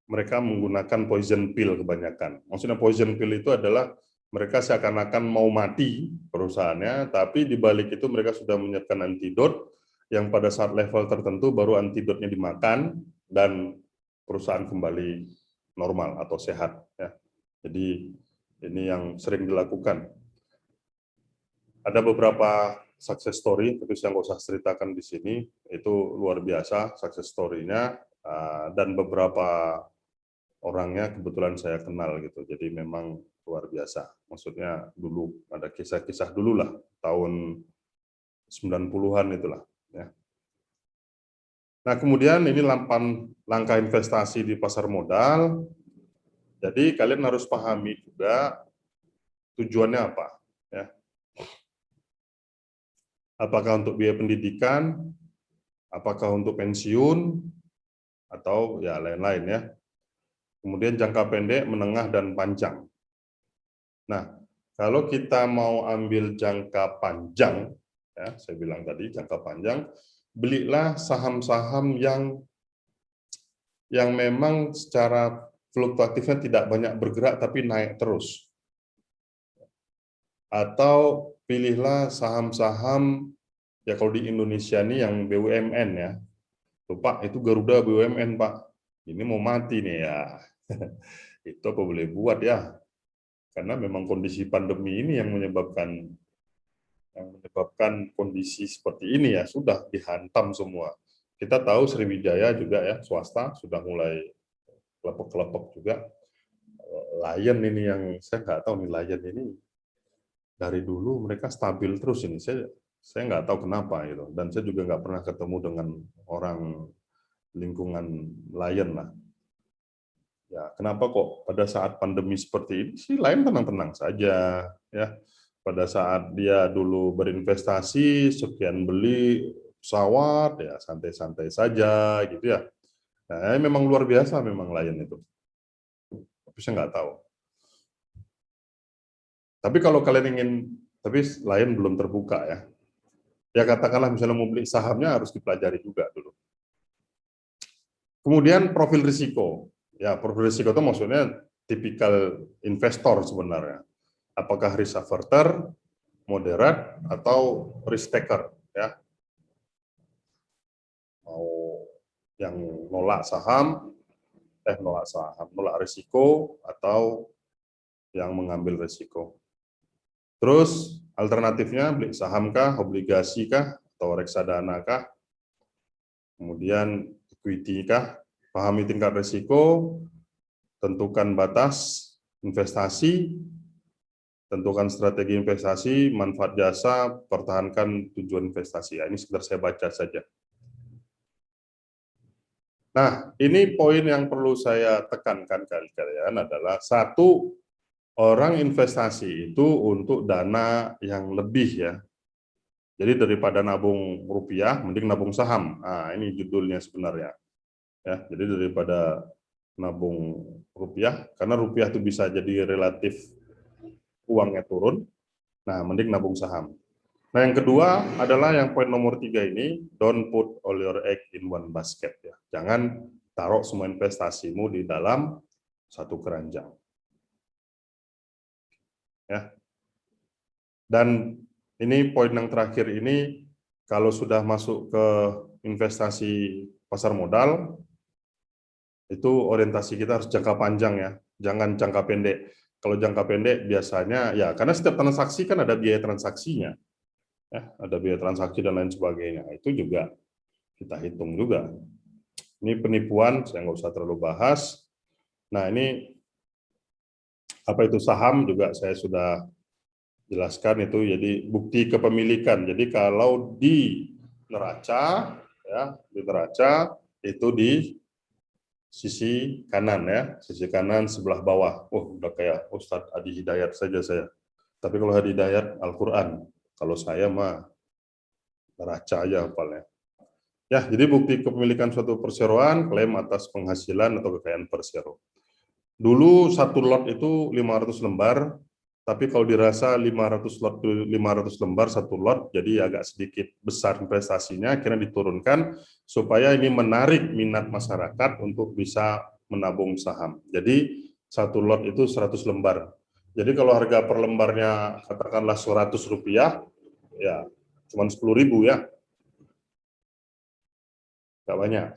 mereka menggunakan poison pill kebanyakan. Maksudnya poison pill itu adalah mereka seakan-akan mau mati perusahaannya, tapi di balik itu mereka sudah menyiapkan antidot yang pada saat level tertentu baru antidotnya dimakan dan perusahaan kembali normal atau sehat. Ya. Jadi ini yang sering dilakukan. Ada beberapa success story, tapi saya nggak usah ceritakan di sini. Itu luar biasa success story-nya, dan beberapa orangnya kebetulan saya kenal gitu. Jadi memang luar biasa. Maksudnya dulu ada kisah-kisah dulu lah, tahun 90-an itulah. Ya. Nah, kemudian ini langkah investasi di pasar modal. Jadi kalian harus pahami juga tujuannya apa. Ya. Apakah untuk biaya pendidikan, apakah untuk pensiun, atau ya lain-lain ya. Kemudian jangka pendek, menengah, dan panjang. Nah, kalau kita mau ambil jangka panjang, ya, saya bilang tadi jangka panjang, belilah saham-saham yang memang secara fluktuatifnya tidak banyak bergerak tapi naik terus. Atau pilihlah saham-saham, ya kalau di Indonesia ini yang BUMN ya. Tuh, Pak, itu Garuda BUMN, Pak. Ini mau mati nih ya. Itu apa boleh buat ya. Karena memang kondisi pandemi ini yang menyebabkan kondisi seperti ini ya, sudah dihantam semua. Kita tahu Sriwijaya juga ya, swasta sudah mulai kelepek-kelepek juga. Lion ini yang saya nggak tahu nih, Lion ini dari dulu mereka stabil terus ini. Saya nggak tahu kenapa gitu. Dan saya juga nggak pernah ketemu dengan orang lingkungan Lion lah. Ya, kenapa kok pada saat pandemi seperti ini sih Lion tenang-tenang saja ya. Pada saat dia dulu berinvestasi, sekian beli pesawat, ya santai-santai saja gitu ya. Nah, memang luar biasa memang Lion itu. Tapi saya nggak tahu. Tapi kalau kalian ingin, tapi Lion belum terbuka ya. Ya katakanlah misalnya mau beli sahamnya harus dipelajari juga dulu. Kemudian profil risiko. Ya, profil risiko itu maksudnya tipikal investor sebenarnya. Apakah risk averter, moderate, atau risk taker ya. Mau yang nolak risiko, atau yang mengambil risiko. Terus alternatifnya beli saham kah, obligasi kah, atau reksadana kah, kemudian equity kah, pahami tingkat risiko, tentukan batas investasi, tentukan strategi investasi, manfaat jasa, pertahankan tujuan investasi. Ya, ini sekedar saya baca saja. Nah, ini poin yang perlu saya tekankan kalian adalah satu, orang investasi itu untuk dana yang lebih ya. Jadi daripada nabung rupiah, mending nabung saham. Nah, ini judulnya sebenarnya. Ya, jadi daripada nabung rupiah, karena rupiah itu bisa jadi relatif uangnya turun, nah mending nabung saham. Nah, yang kedua adalah yang poin nomor 3 ini, don't put all your egg in one basket ya. Jangan taruh semua investasimu di dalam satu keranjang. Ya. Dan ini poin yang terakhir ini, kalau sudah masuk ke investasi pasar modal, itu orientasi kita harus jangka panjang ya, jangan jangka pendek. Kalau jangka pendek biasanya ya, karena setiap transaksi kan ada biaya transaksinya, ya, ada biaya transaksi dan lain sebagainya. Itu juga kita hitung juga. Ini penipuan, saya nggak usah terlalu bahas. Nah, ini apa itu saham juga saya sudah jelaskan itu. Jadi bukti kepemilikan. Jadi kalau di neraca, ya, di neraca itu di sisi kanan ya, sisi kanan sebelah bawah. Oh, udah kayak Ustadz Adi Hidayat saja saya. Tapi kalau Adi Hidayat Al-Quran, kalau saya mah neraca aja hafalnya. Ya, jadi bukti kepemilikan suatu perseroan, klaim atas penghasilan atau kekayaan persero. Dulu satu lot itu 500 lembar, tapi kalau dirasa 500 lembar satu lot, jadi agak sedikit besar investasinya, akhirnya diturunkan supaya ini menarik minat masyarakat untuk bisa menabung saham. Jadi satu lot itu 100 lembar. Jadi kalau harga per lembarnya katakanlah Rp100, ya cuma 10.000 ya. Nggak banyak.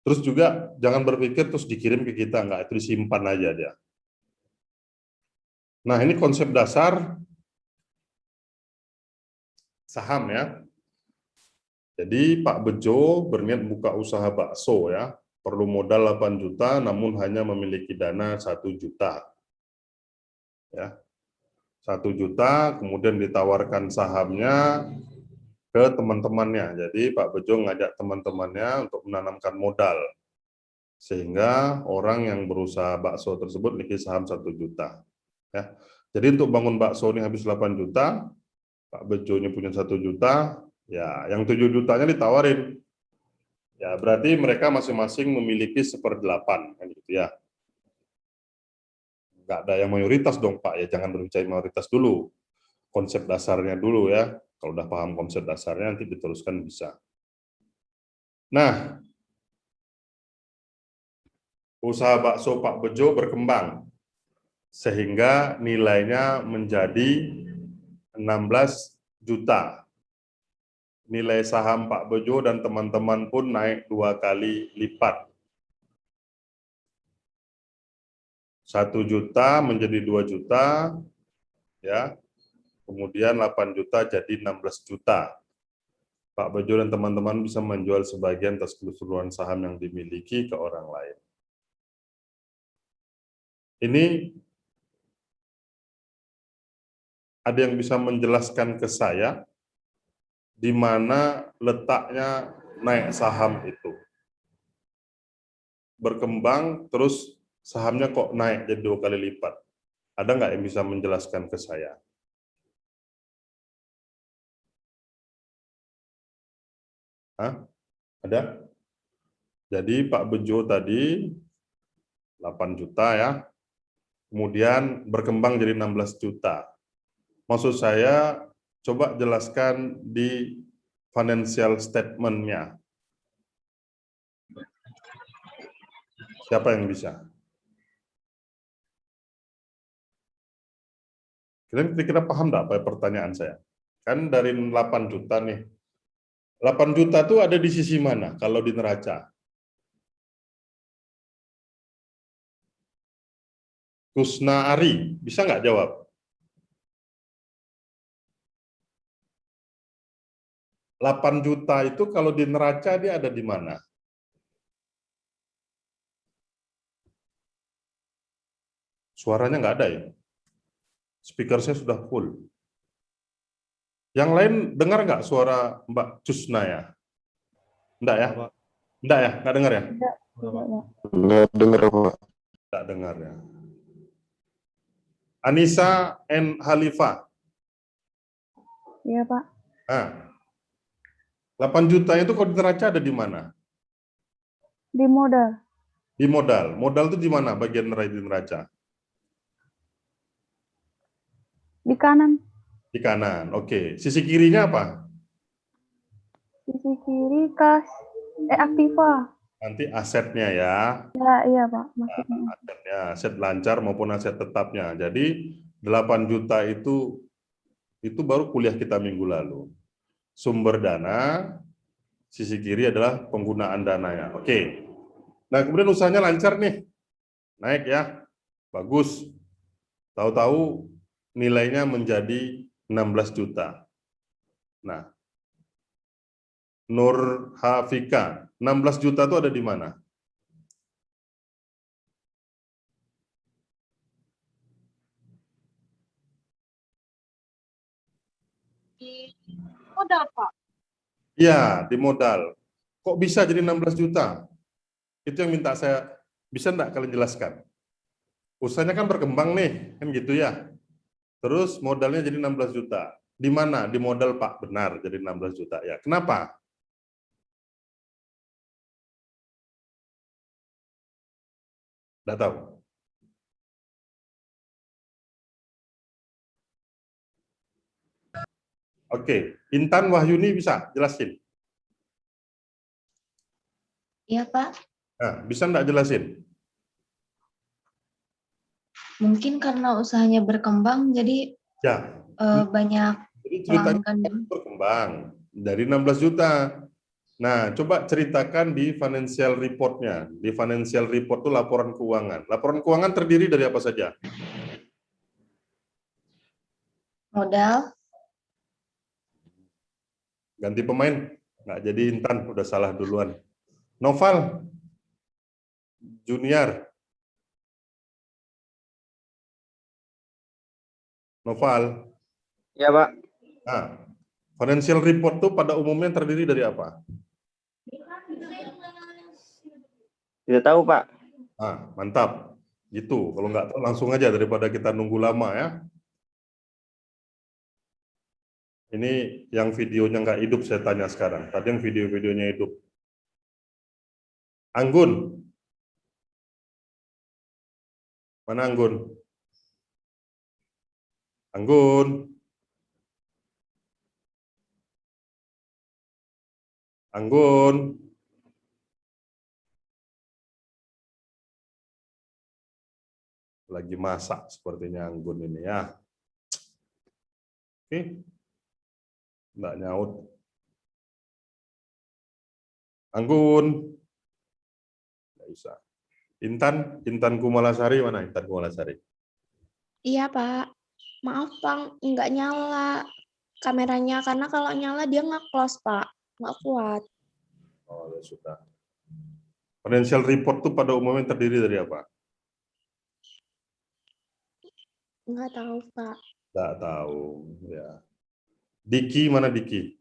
Terus juga jangan berpikir terus dikirim ke kita, nggak, itu disimpan aja dia. Nah, ini konsep dasar saham ya. Jadi Pak Bejo berniat buka usaha bakso ya, perlu modal 8 juta namun hanya memiliki dana 1 juta. Ya. 1 juta, kemudian ditawarkan sahamnya ke teman-temannya. Jadi Pak Bejo ngajak teman-temannya untuk menanamkan modal. Sehingga orang yang berusaha bakso tersebut memiliki saham 1 juta. Ya. Jadi untuk bangun bakso ini habis 8 juta, Pak Bejonya punya 1 juta, ya yang 7 jutanya ditawarin. Ya berarti mereka masing-masing memiliki 1/8, kan gitu ya. Nggak ada yang mayoritas dong Pak, ya jangan berbicara mayoritas dulu. Konsep dasarnya dulu ya. Kalau udah paham konsep dasarnya nanti diteruskan bisa. Nah, usaha bakso Pak Bejo berkembang sehingga nilainya menjadi 16 juta. Nilai saham Pak Bejo dan teman-teman pun naik 2 kali lipat. 1 juta menjadi 2 juta, ya. Kemudian 8 juta jadi 16 juta. Pak Bejo dan teman-teman bisa menjual sebagian atas keseluruhan saham yang dimiliki ke orang lain. Ini ada yang bisa menjelaskan ke saya di mana letaknya naik saham itu? Berkembang terus sahamnya kok naik jadi 2 kali lipat? Ada nggak yang bisa menjelaskan ke saya? Hah? Ada? Jadi Pak Bejo tadi 8 juta ya, kemudian berkembang jadi 16 juta. Maksud saya, coba jelaskan di financial statement-nya. Siapa yang bisa? Kira-kira paham nggak apa pertanyaan saya? Kan dari 8 juta nih. 8 juta itu ada di sisi mana kalau di neraca? Kusna Ari, bisa nggak jawab? Delapan juta itu kalau di neraca dia ada di mana? Suaranya nggak ada ya? Speaker saya sudah full. Yang lain dengar nggak suara Mbak Kusna ya? Enggak ya? Enggak ya? Nggak dengar ya? Nggak dengar Pak. Nggak dengar ya. Anissa N. Halifa. Iya, Pak. Nah, 8 juta itu kalau di neraca ada di mana? Di modal. Di modal. Modal itu di mana bagian neraca? Di kanan. Di kanan. Oke. Sisi kirinya apa? Sisi kiri kas. Aktiva. Nanti asetnya ya. Ya, iya, Pak. Maksudnya. Asetnya, aset lancar maupun aset tetapnya. Jadi 8 juta itu baru kuliah kita minggu lalu. Sumber dana, sisi kiri adalah penggunaan dananya. Oke. Nah, kemudian usahanya lancar nih. Naik ya. Bagus. Tahu-tahu nilainya menjadi 16 juta. Nah, Nur Hafika, 16 juta itu ada di mana? Modal, Pak. Iya, di modal. Kok bisa jadi 16 juta? Itu yang minta saya, bisa enggak kalian jelaskan? Usahanya kan berkembang nih, kan gitu ya. Terus modalnya jadi 16 juta. Di mana? Di modal Pak, benar jadi 16 juta ya. Kenapa? Enggak tahu. Oke, Intan Wahyuni bisa jelasin? Iya, Pak. Nah, bisa enggak jelasin? Mungkin karena usahanya berkembang, jadi Ya, banyak jadi ceritanya pelanggan. berkembang dari 16 juta. Nah, coba ceritakan di financial report-nya. Di financial report itu laporan keuangan. Laporan keuangan terdiri dari apa saja? Modal, Ganti pemain? Nggak jadi Intan, udah salah duluan. Noval, Junior. Noval. Ya, Pak. Nah, financial report itu pada umumnya terdiri dari apa? Tidak tahu, Pak. Ah, mantap. Gitu. Kalau nggak tahu langsung aja daripada kita nunggu lama ya. Ini yang videonya nggak hidup saya tanya sekarang. Tadi yang video-videonya hidup. Anggun. Mana Anggun? Anggun. Anggun. Lagi masak sepertinya Anggun ini ya. Oke. Nggak nyaut. Anggun. Nggak bisa. Intan Kumalasari mana? Intan Kumalasari. Iya, Pak. Maaf, Bang, nggak nyala kameranya karena kalau nyala dia nge-close, Pak. Nggak kuat. Oh, ya sudah. Financial report itu pada umumnya terdiri dari apa? Nggak tahu, Pak. Nggak tahu. Ya. Diki mana Diki?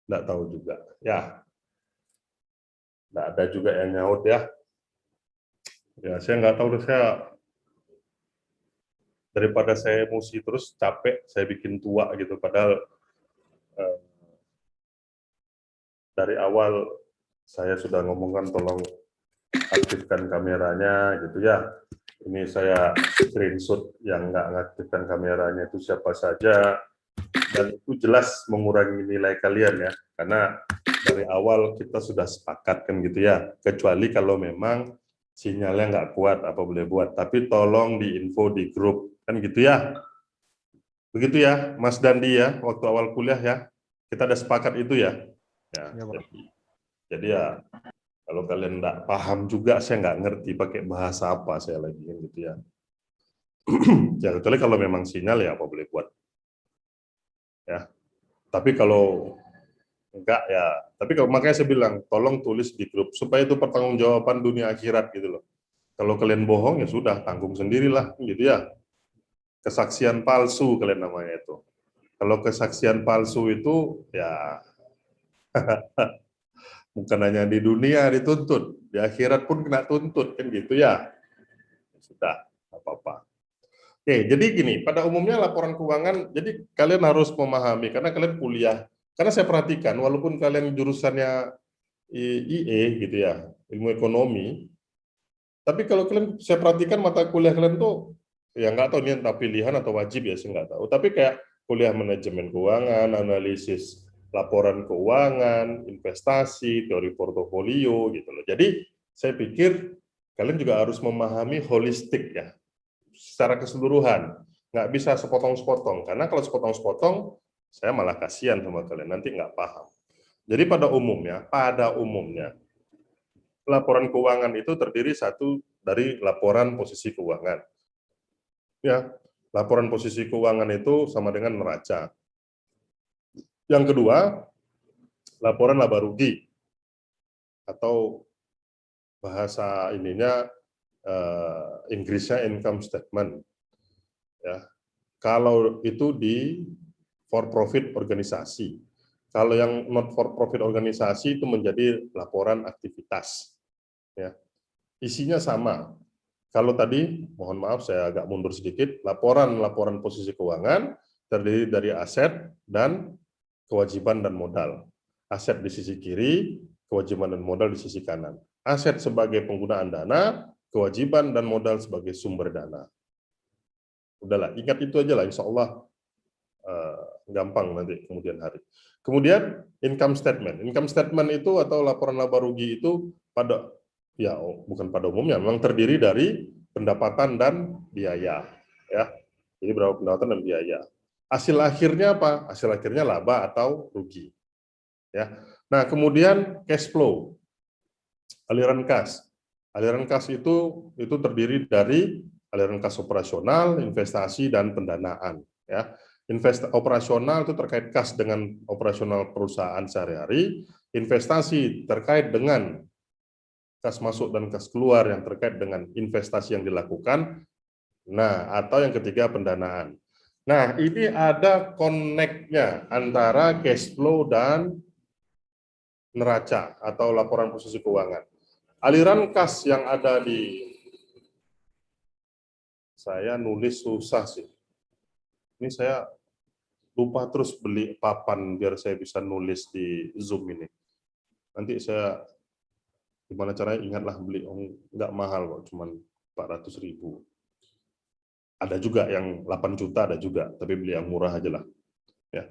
Nggak tahu juga. Ya. Nggak ada juga yang nyaut ya. Ya, saya nggak tahu. Daripada saya emosi terus capek, saya bikin tua gitu. Padahal dari awal saya sudah ngomongkan tolong aktifkan kameranya gitu ya. Ini saya screenshot yang nggak ngaktifkan kameranya itu siapa saja, dan itu jelas mengurangi nilai kalian ya, karena dari awal kita sudah sepakat kan gitu ya, kecuali kalau memang sinyalnya nggak kuat apa boleh buat, tapi tolong diinfo di grup kan gitu ya. Begitu ya Mas Dandi ya, waktu awal kuliah ya, kita ada sepakat itu ya. Ya, jadi ya kalau kalian nggak paham juga, saya nggak ngerti pakai bahasa apa saya lagi gitu ya. Ya kecuali kalau memang sinyal ya apa boleh buat. Ya. Tapi kalau enggak ya, tapi kalau makanya saya bilang tolong tulis di grup supaya itu pertanggungjawaban dunia akhirat gitu loh. Kalau kalian bohong ya sudah tanggung sendirilah gitu ya. Kesaksian palsu kalian namanya itu. Kalau kesaksian palsu itu ya bukan hanya di dunia dituntut, di akhirat pun kena tuntut kan gitu ya. Sudah, apa-apa. Oke, jadi gini, pada umumnya laporan keuangan, jadi kalian harus memahami karena kalian kuliah. Karena saya perhatikan, walaupun kalian jurusannya IE gitu ya, ilmu ekonomi, tapi kalau kalian saya perhatikan mata kuliah kalian tuh ya nggak tahu ini entah pilihan atau wajib ya, saya nggak tahu. Tapi kayak kuliah manajemen keuangan, analisis laporan keuangan, investasi, teori portofolio gitu loh. Jadi saya pikir kalian juga harus memahami holistik ya, secara keseluruhan. Nggak bisa sepotong-sepotong, karena kalau sepotong-sepotong saya malah kasihan sama kalian, nanti nggak paham. Jadi pada umumnya laporan keuangan itu terdiri satu dari laporan posisi keuangan. Ya, laporan posisi keuangan itu sama dengan neraca. Yang kedua, laporan laba rugi atau bahasa ininya Inggrisnya income statement. Ya, kalau itu di for profit organisasi. Kalau yang not for profit organisasi itu menjadi laporan aktivitas. Ya, isinya sama. Kalau tadi, mohon maaf saya agak mundur sedikit, laporan posisi keuangan terdiri dari aset dan kewajiban dan modal. Aset di sisi kiri, kewajiban dan modal di sisi kanan. Aset sebagai penggunaan dana, kewajiban dan modal sebagai sumber dana. Udahlah, ingat itu aja lah, insya Allah gampang nanti kemudian hari. Kemudian income statement. Income statement itu atau laporan laba rugi itu pada ya bukan pada umumnya memang terdiri dari pendapatan dan biaya ya. Jadi berapa pendapatan dan biaya. Hasil akhirnya apa? Hasil akhirnya laba atau rugi. Ya. Nah, kemudian cash flow. Aliran kas. Aliran kas itu terdiri dari aliran kas operasional, investasi dan pendanaan ya. Operasional itu terkait kas dengan operasional perusahaan sehari-hari, investasi terkait dengan kas masuk dan kas keluar yang terkait dengan investasi yang dilakukan. Nah, atau yang ketiga pendanaan. Nah, ini ada connect-nya antara cash flow dan neraca atau laporan posisi keuangan. Aliran kas yang ada di Saya nulis susah sih. Ini saya lupa terus beli papan biar saya bisa nulis di Zoom ini. Nanti saya gimana caranya ingatlah beli, nggak mahal kok, cuman 400.000. Ada juga yang 8 juta, ada juga, tapi beli yang murah aja lah. Ya,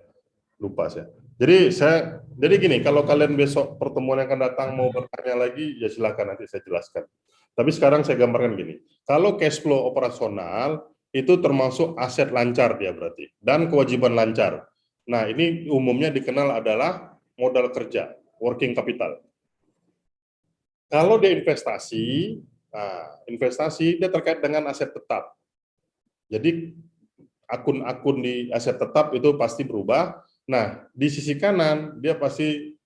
lupa saya. Jadi gini, kalau kalian besok pertemuan yang akan datang mau bertanya lagi, ya silakan nanti saya jelaskan. Tapi sekarang saya gambarkan gini, kalau cash flow operasional itu termasuk aset lancar dia berarti, dan kewajiban lancar. Nah, ini umumnya dikenal adalah modal kerja, working capital. Kalau dia investasi, nah, investasi dia terkait dengan aset tetap. Jadi akun-akun di aset tetap itu pasti berubah. Nah, di sisi kanan dia pasti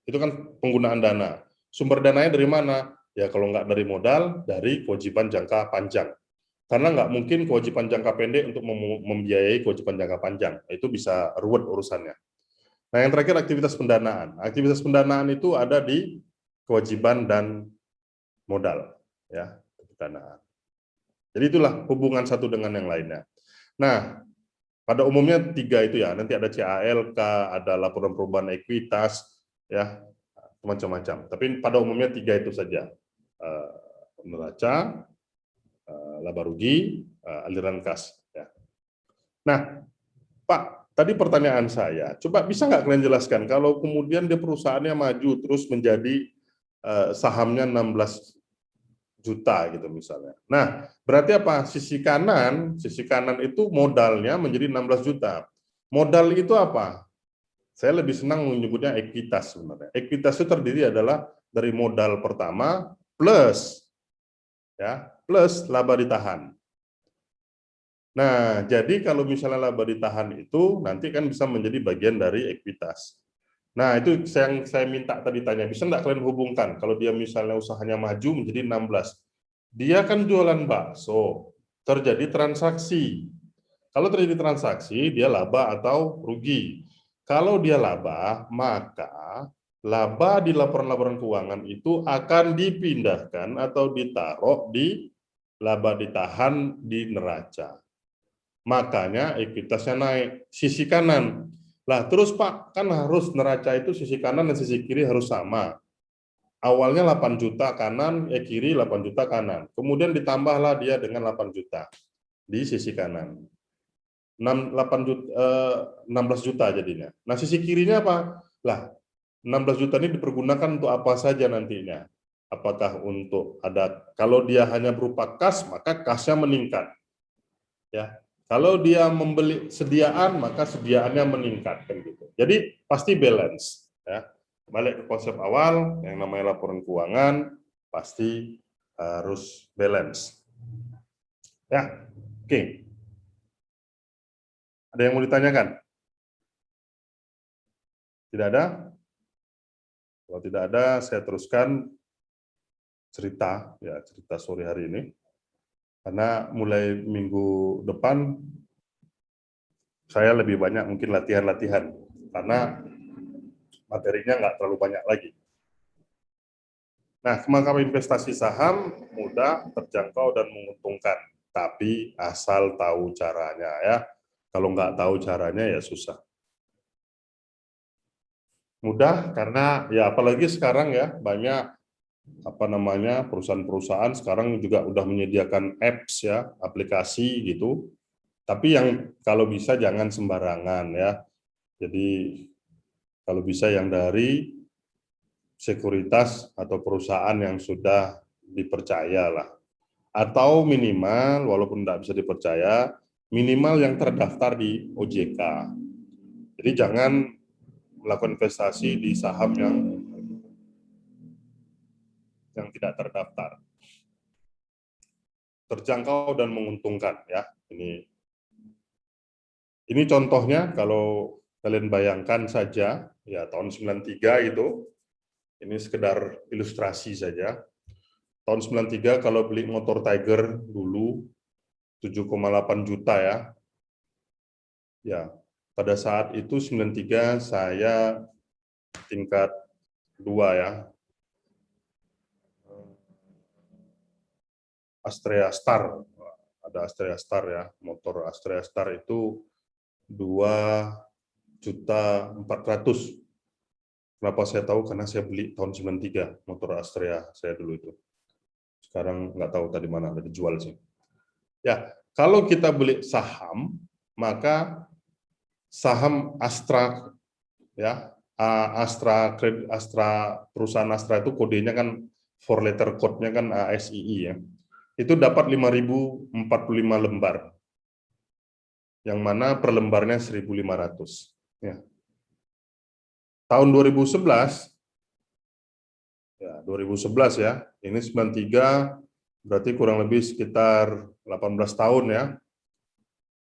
itu kan penggunaan dana. Sumber dananya dari mana? Ya kalau nggak dari modal, dari kewajiban jangka panjang. Karena nggak mungkin kewajiban jangka pendek untuk membiayai kewajiban jangka panjang. Itu bisa ruwet urusannya. Nah, yang terakhir aktivitas pendanaan. Aktivitas pendanaan itu ada di kewajiban dan modal, ya, pendanaan. Jadi itulah hubungan satu dengan yang lainnya. Nah, pada umumnya 3 itu ya, nanti ada CALK, ada laporan perubahan ekuitas, ya, macam-macam. Tapi pada umumnya 3 itu saja. Neraca, laba rugi, aliran kas. Ya. Nah, Pak, tadi pertanyaan saya, coba bisa nggak kalian jelaskan, kalau kemudian dia perusahaannya maju terus menjadi sahamnya 16 juta gitu misalnya. Nah, berarti apa? Sisi kanan itu modalnya menjadi 16 juta. Modal itu apa? Saya lebih senang menyebutnya ekuitas sebenarnya. Ekuitas itu terdiri adalah dari modal pertama plus laba ditahan. Nah, jadi kalau misalnya laba ditahan itu nanti kan bisa menjadi bagian dari ekuitas. Nah, itu yang saya minta tadi tanya, bisa nggak kalian hubungkan kalau dia misalnya usahanya maju menjadi 16. Dia kan jualan bakso, terjadi transaksi. Kalau terjadi transaksi, dia laba atau rugi. Kalau dia laba, maka laba di laporan-laporan keuangan itu akan dipindahkan atau ditaruh di laba ditahan di neraca. Makanya ekuitasnya naik, sisi kanan. Lah terus Pak, kan harus neraca itu sisi kanan dan sisi kiri harus sama. Awalnya 8 juta kanan, kiri 8 juta kanan. Kemudian ditambahlah dia dengan 8 juta di sisi kanan. 16 juta jadinya. Nah, sisi kirinya apa? Lah, 16 juta ini dipergunakan untuk apa saja nantinya? Apakah untuk kalau dia hanya berupa kas, maka kasnya meningkat. Ya. Kalau dia membeli sediaan, maka sediaannya meningkat kan gitu. Jadi pasti balance, ya. Balik ke konsep awal, yang namanya laporan keuangan pasti harus balance. Ya, oke. Ada yang mau ditanyakan? Tidak ada? Kalau tidak ada, saya teruskan cerita sore hari ini. Karena mulai minggu depan saya lebih banyak mungkin latihan-latihan karena materinya nggak terlalu banyak lagi. Nah, kemampuan investasi saham mudah, terjangkau, dan menguntungkan. Tapi asal tahu caranya ya. Kalau nggak tahu caranya ya susah. Mudah karena ya apalagi sekarang ya banyak perusahaan-perusahaan sekarang juga udah menyediakan apps ya, aplikasi gitu. Tapi yang kalau bisa jangan sembarangan ya. Jadi kalau bisa yang dari sekuritas atau perusahaan yang sudah dipercaya lah. Atau minimal, walaupun tidak bisa dipercaya, minimal yang terdaftar di OJK. Jadi jangan melakukan investasi di saham yang tidak terdaftar. Terjangkau dan menguntungkan ya. Ini contohnya kalau kalian bayangkan saja ya tahun 93 itu ini sekedar ilustrasi saja. Tahun 93 kalau beli motor Tiger dulu 7,8 juta ya. Ya, pada saat itu 93 saya tingkat 2 ya. Astrea Star ada Astrea Star ya, motor Astrea Star itu 2.400.000. Kenapa saya tahu? Karena saya beli tahun 93 motor Astrea saya dulu itu. Sekarang nggak tahu tadi mana, ada dijual sih. Ya, kalau kita beli saham, maka saham Astra ya, Astra perusahaan Astra itu kodenya kan 4 letter code-nya kan ASII ya. Itu dapat 5.045 lembar. Yang mana per lembarnya 1.500 ya. Tahun 2011 ya, 2011 ya. Ini 93 berarti kurang lebih sekitar 18 tahun ya.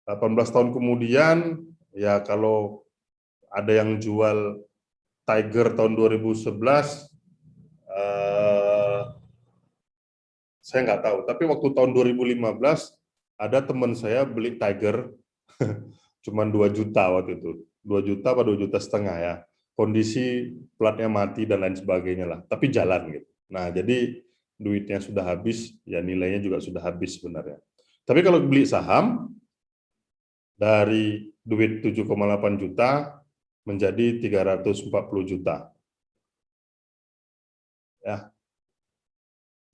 18 tahun kemudian ya, kalau ada yang jual Tiger tahun 2011, saya nggak tahu. Tapi waktu tahun 2015 ada teman saya beli Tiger, cuman 2 juta waktu itu, 2 juta atau 2,5 juta ya. Kondisi platnya mati dan lain sebagainya lah. Tapi jalan gitu. Nah jadi duitnya sudah habis, ya nilainya juga sudah habis sebenarnya. Tapi kalau beli saham dari duit 7,8 juta menjadi 340 juta. Ya.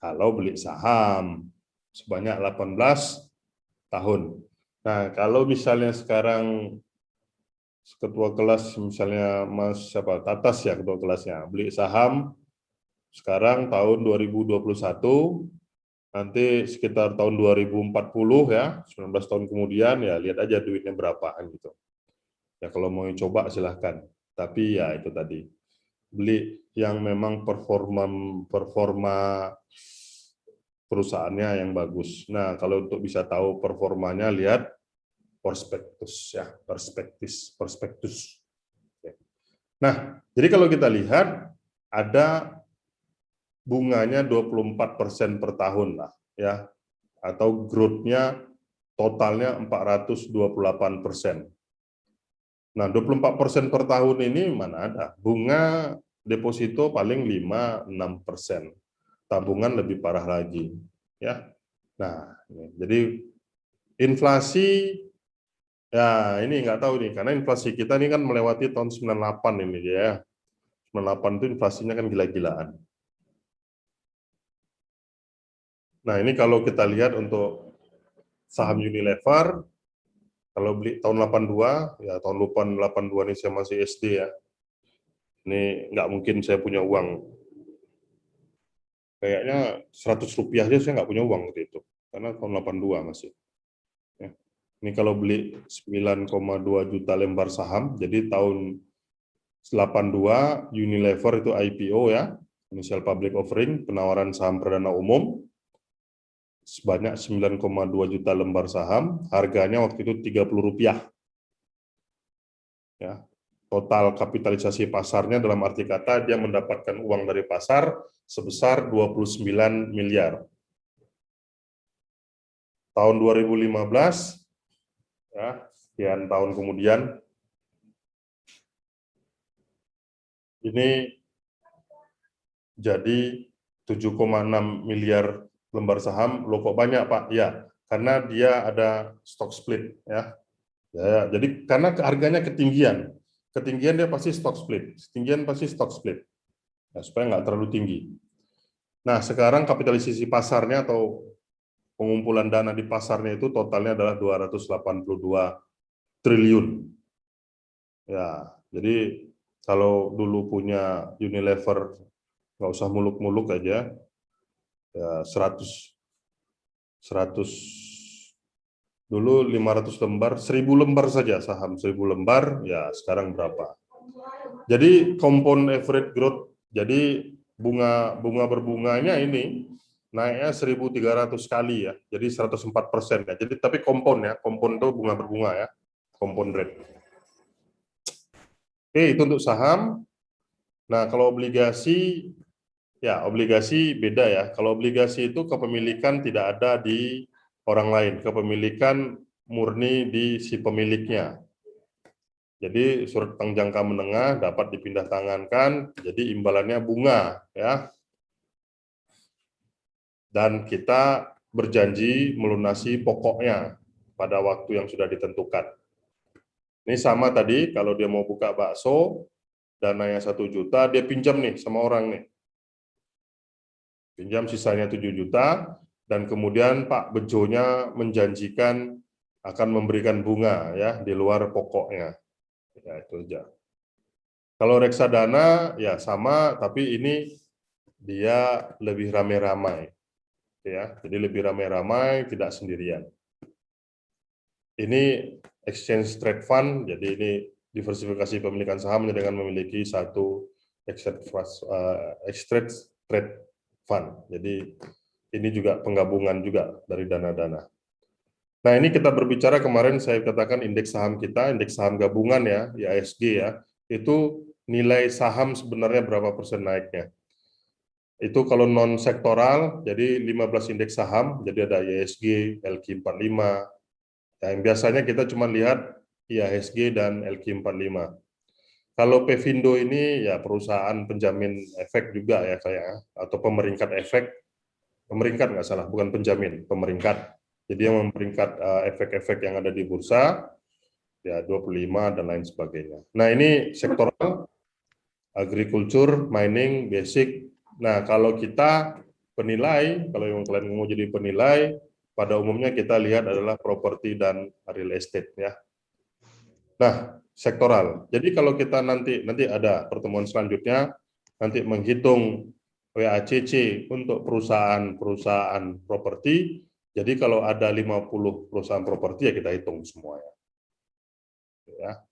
Kalau beli saham sebanyak 18 tahun. Nah, kalau misalnya sekarang ketua kelas, misalnya Mas siapa, Tatas ya ketua kelasnya, beli saham sekarang tahun 2021, nanti sekitar tahun 2040 ya, 19 tahun kemudian ya lihat aja duitnya berapaan gitu. Ya kalau mau coba silahkan. Tapi ya itu tadi, beli yang memang performa perusahaannya yang bagus. Nah, kalau untuk bisa tahu performanya, lihat prospektus ya, prospektus. Nah, jadi kalau kita lihat ada bunganya 24% per tahun lah ya, atau growth-nya totalnya 428%. Nah, 24% per tahun ini mana ada? Bunga deposito paling 5-6%. Tabungan lebih parah lagi ya. Nah, jadi inflasi ya ini nggak tahu nih, karena inflasi kita ini kan melewati tahun 98 ini ya. 98 itu inflasinya kan gila-gilaan. Nah, ini kalau kita lihat untuk saham Unilever, kalau beli tahun 82, ya tahun 82 ini saya masih SD ya. Ini nggak mungkin saya punya uang. Kayaknya 100 rupiah aja saya nggak punya uang waktu itu. Karena tahun 82 masih. Ya. Ini kalau beli 9,2 juta lembar saham, jadi tahun 82 Unilever itu IPO ya, initial public offering, penawaran saham perdana umum, sebanyak 9,2 juta lembar saham, harganya waktu itu 30 rupiah. Ya. Total kapitalisasi pasarnya dalam arti kata dia mendapatkan uang dari pasar sebesar 29 miliar. Tahun 2015, ya, sekian tahun kemudian, ini jadi 7,6 miliar lembar saham. Loh kok banyak Pak? Ya, karena dia ada stock split ya. Ya, jadi karena harganya ketinggian dia pasti stock split, ketinggian pasti stock split. Nah, supaya nggak terlalu tinggi. Nah, sekarang kapitalisasi pasarnya atau pengumpulan dana di pasarnya itu totalnya adalah 282 triliun. Ya, jadi kalau dulu punya Unilever nggak usah muluk-muluk aja, ya 100 dulu 500 lembar, 1000 lembar saja saham, 1000 lembar, ya sekarang berapa? Jadi compound average growth, jadi bunga berbunganya ini naiknya 1.300 kali ya, jadi 104% ya. Jadi tapi compound ya, compound itu bunga berbunga ya, compound rate. Oke, itu untuk saham. Nah, kalau obligasi, ya obligasi beda ya. Kalau obligasi itu kepemilikan tidak ada di orang lain, kepemilikan murni di si pemiliknya. Jadi surat utang jangka menengah dapat dipindah tangankan, jadi imbalannya bunga ya. Dan kita berjanji melunasi pokoknya pada waktu yang sudah ditentukan. Ini sama tadi, kalau dia mau buka bakso, dananya 1 juta, dia pinjam nih sama orang nih. Pinjam sisanya 7 juta, dan kemudian Pak Bejonya menjanjikan akan memberikan bunga ya di luar pokoknya. Ya, itu aja. Kalau reksadana ya sama, tapi ini dia lebih ramai-ramai. Ya, jadi lebih ramai-ramai, tidak sendirian. Ini exchange trade fund, jadi ini diversifikasi pemilikan saham dengan memiliki satu exchange trade fund. Jadi ini juga penggabungan juga dari dana-dana. Nah, ini kita berbicara kemarin saya katakan indeks saham kita, indeks saham gabungan ya, IHSG ya, itu nilai saham sebenarnya berapa persen naiknya. Itu kalau non sektoral, jadi 15 indeks saham, jadi ada IHSG, LQ45. Nah, yang biasanya kita cuma lihat IHSG dan LQ45. Kalau Pevindo ini ya perusahaan penjamin efek juga ya kayak, atau pemeringkat efek, pemeringkat nggak salah, bukan penjamin, pemeringkat. Jadi yang memperingkat efek-efek yang ada di bursa, ya 25 dan lain sebagainya. Nah ini sektoral, agriculture, mining, basic. Nah kalau kita penilai, kalau yang kalian mau jadi penilai, pada umumnya kita lihat adalah properti dan real estate ya. Nah sektoral. Jadi kalau kita nanti ada pertemuan selanjutnya, nanti menghitung WACC untuk perusahaan properti. Jadi kalau ada 50 perusahaan properti ya kita hitung semuanya. Ya.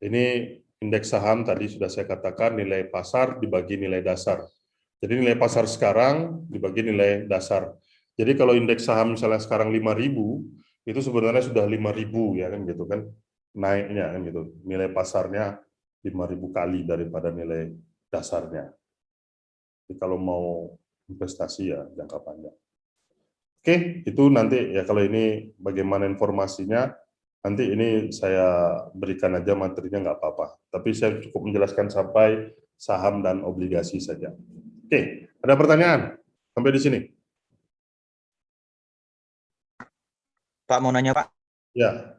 Ini indeks saham tadi sudah saya katakan nilai pasar dibagi nilai dasar. Jadi nilai pasar sekarang dibagi nilai dasar. Jadi kalau indeks saham misalnya sekarang 5.000, itu sebenarnya sudah 5.000 ya kan gitu kan. Naiknya kan gitu. Nilai pasarnya 5.000 kali daripada nilai dasarnya. Jadi kalau mau investasi ya jangka panjang. Oke, itu nanti ya kalau ini bagaimana informasinya, nanti ini saya berikan aja materinya nggak apa-apa. Tapi saya cukup menjelaskan sampai saham dan obligasi saja. Oke, ada pertanyaan sampai di sini? Pak mau nanya Pak. Ya.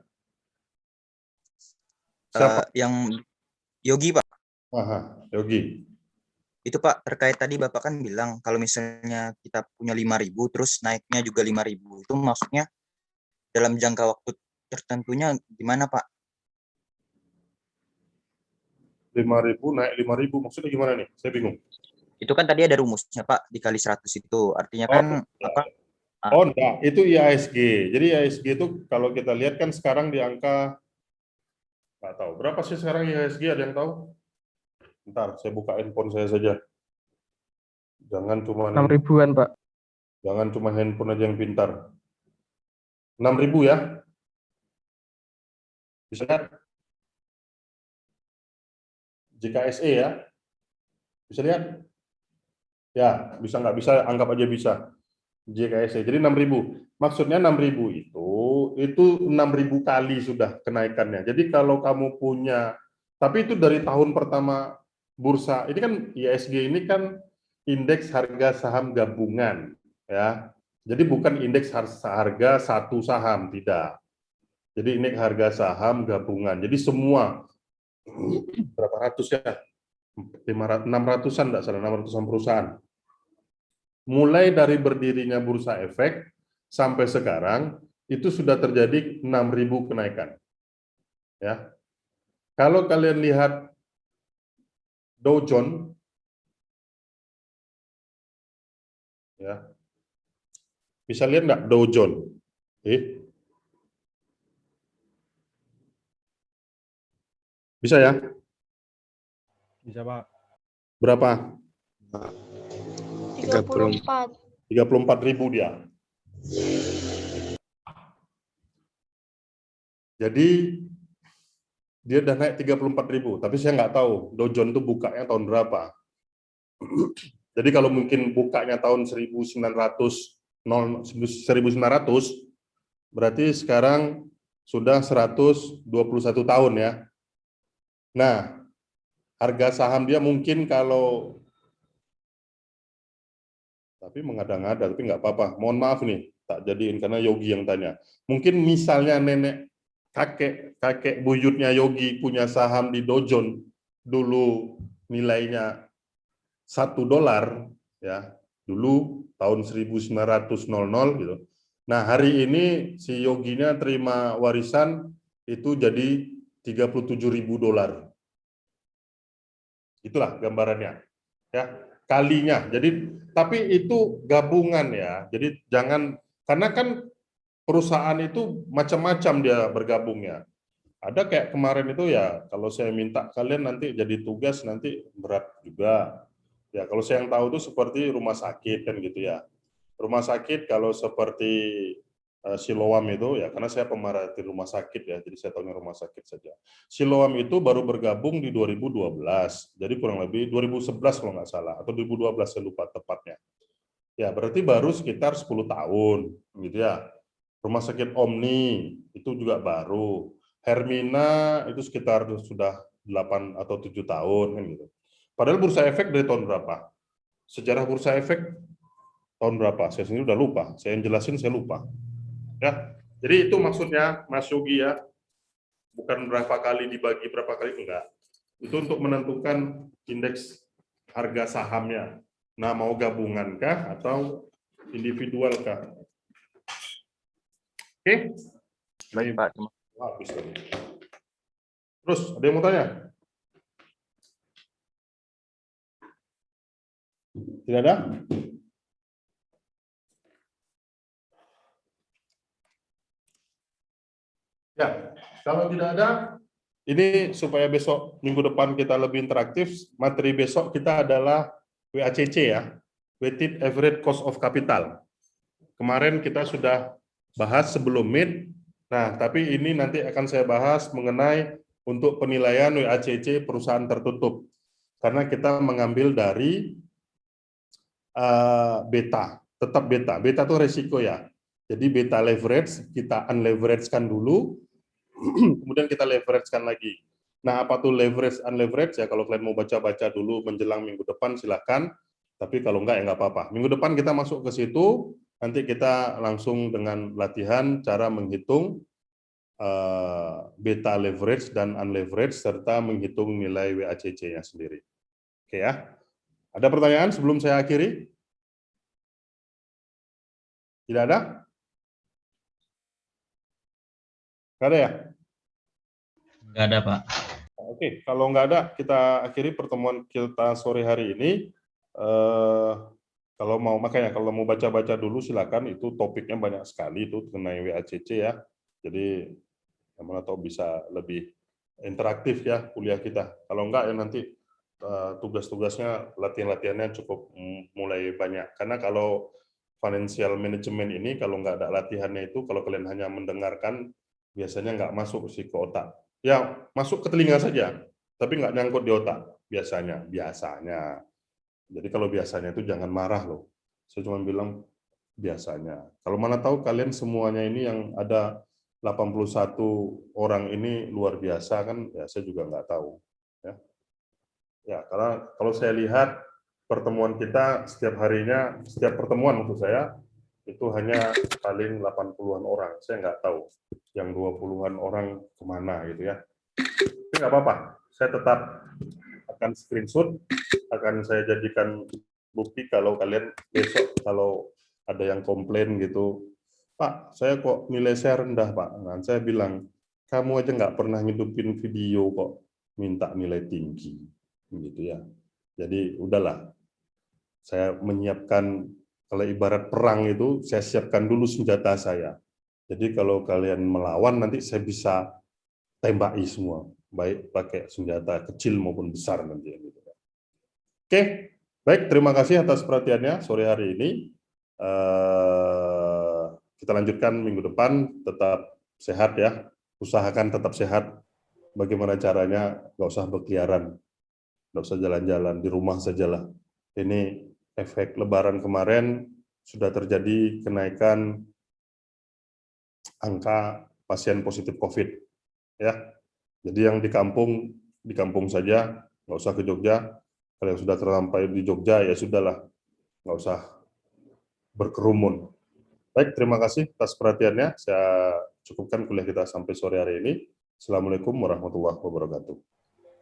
Siapa? Yang Yogi Pak. Aha, Yogi. Itu Pak terkait tadi Bapak kan bilang kalau misalnya kita punya 5.000 terus naiknya juga 5.000. Itu maksudnya dalam jangka waktu tertentunya gimana Pak? 5.000 naik 5.000 maksudnya gimana nih? Saya bingung. Itu kan tadi ada rumusnya Pak dikali 100 itu. Artinya kan apa? Oh enggak, itu IHSG. Jadi IHSG itu kalau kita lihat kan sekarang di angka nggak tahu. Berapa sih sekarang IHSG, ada yang tahu? Bentar, saya buka handphone saya saja. Jangan cuma 6.000-an, Pak. Jangan cuma handphone aja yang pintar. 6.000 ya? Bisa lihat? JKSE ya? Bisa lihat? Ya, bisa nggak bisa, anggap aja bisa. JKSE. Jadi 6.000. Maksudnya 6.000 itu 6.000 kali sudah kenaikannya. Jadi kalau kamu punya, tapi itu dari tahun pertama bursa. Ini kan IHSG ini kan indeks harga saham gabungan, ya. Jadi bukan indeks harga satu saham, tidak. Jadi indeks harga saham gabungan. Jadi semua berapa ratus ya? 600-an enggak salah, 600-an perusahaan. Mulai dari berdirinya bursa efek sampai sekarang itu sudah terjadi 6.000 kenaikan. Ya. Kalau kalian lihat Dow Jones, ya, bisa lihat nggak Dow Jones? Bisa ya? Bisa, Pak. Berapa? 34. 34.000 dia. Jadi dia udah naik 34.000, tapi saya nggak tahu Dow Jones itu bukanya tahun berapa. Jadi kalau mungkin bukanya tahun 1900, berarti sekarang sudah 121 tahun ya. Nah, harga saham dia mungkin kalau Tapi mengada-ngada, tapi nggak apa-apa. Mohon maaf nih, tak jadiin karena Yogi yang tanya. Mungkin misalnya nenek kakek buyutnya Yogi punya saham di Dojon dulu nilainya $1 ya, dulu tahun 1900 gitu. Nah, hari ini si Yoginya terima warisan itu jadi $37.000. Itulah gambarannya. Ya, kalinya. Jadi tapi itu gabungan ya. Jadi jangan, karena kan perusahaan itu macam-macam dia bergabungnya. Ada kayak kemarin itu ya, kalau saya minta kalian nanti jadi tugas nanti berat juga. Ya, kalau saya yang tahu itu seperti rumah sakit kan gitu ya. Rumah sakit kalau seperti Siloam itu ya, karena saya pemerhati rumah sakit ya, jadi saya tahunya rumah sakit saja. Siloam itu baru bergabung di 2012, jadi kurang lebih 2011 kalau nggak salah, atau 2012 saya lupa tepatnya. Ya, berarti baru sekitar 10 tahun, gitu ya. Rumah sakit Omni itu juga baru. Hermina itu sekitar sudah 8 atau 7 tahun kan gitu. Padahal Bursa Efek dari tahun berapa? Sejarah Bursa Efek tahun berapa? Saya sendiri udah lupa. Saya yang jelasin saya lupa. Ya, jadi itu maksudnya Mas Yogi ya, bukan berapa kali dibagi berapa kali, enggak. Itu untuk menentukan indeks harga sahamnya. Nah, mau gabungan kah atau individual kah? Oke? Baik, Pak. Habis tadi. Terus ada yang mau tanya? Tidak ada? Ya, kalau tidak ada, ini supaya besok minggu depan kita lebih interaktif, materi besok kita adalah WACC ya, Weighted Average Cost of Capital. Kemarin kita sudah bahas sebelum MIT, nah tapi ini nanti akan saya bahas mengenai untuk penilaian WACC perusahaan tertutup. Karena kita mengambil dari beta, tetap beta. Beta itu resiko ya. Jadi beta leverage, kita unleverage-kan dulu, kemudian kita leverage-kan lagi. Nah, apa tuh leverage, unleverage? Ya, kalau kalian mau baca-baca dulu menjelang minggu depan, silakan. Tapi kalau enggak, ya enggak apa-apa. Minggu depan kita masuk ke situ, nanti kita langsung dengan latihan cara menghitung beta leverage dan unleverage, serta menghitung nilai WACC-nya sendiri. Oke ya. Ada pertanyaan sebelum saya akhiri? Tidak ada? Nggak ada ya? Nggak ada, Pak. Oke, kalau nggak ada, kita akhiri pertemuan kita sore hari ini. Kalau mau, makanya kalau mau baca-baca dulu silakan, itu topiknya banyak sekali itu mengenai WACC ya. Jadi yang mana tahu bisa lebih interaktif ya kuliah kita. Kalau enggak ya nanti tugas-tugasnya, latihan-latihannya cukup mulai banyak. Karena kalau financial management ini kalau nggak ada latihannya itu, kalau kalian hanya mendengarkan, biasanya nggak masuk sih ke otak. Ya masuk ke telinga saja, tapi nggak nyangkut di otak biasanya. Jadi kalau biasanya itu jangan marah loh. Saya cuma bilang biasanya. Kalau mana tahu kalian semuanya ini yang ada 81 orang ini luar biasa kan? Ya saya juga nggak tahu. Ya karena kalau saya lihat pertemuan kita setiap harinya, setiap pertemuan maksud saya itu hanya paling 80-an orang. Saya nggak tahu yang 20-an orang kemana gitu ya. Tapi nggak apa-apa. Saya tetap akan screenshot, akan saya jadikan bukti kalau kalian besok kalau ada yang komplain gitu, Pak, saya kok nilai saya rendah, Pak. Nah, saya bilang, kamu aja nggak pernah ngidupin video kok minta nilai tinggi, gitu ya. Jadi udahlah, saya menyiapkan, kalau ibarat perang itu, saya siapkan dulu senjata saya. Jadi kalau kalian melawan, nanti saya bisa tembaki semua, baik pakai senjata kecil maupun besar nanti. Oke, baik, terima kasih atas perhatiannya sore hari ini. Kita lanjutkan minggu depan, tetap sehat ya, usahakan tetap sehat. Bagaimana caranya? Nggak usah berkeliaran, nggak usah jalan-jalan, di rumah sajalah. Ini efek Lebaran kemarin sudah terjadi kenaikan angka pasien positif COVID, ya. Jadi yang di kampung saja, nggak usah ke Jogja. Kalau yang sudah tersampai di Jogja ya sudahlah, nggak usah berkerumun. Baik, terima kasih atas perhatiannya. Saya cukupkan kuliah kita sampai sore hari ini. Assalamualaikum warahmatullahi wabarakatuh.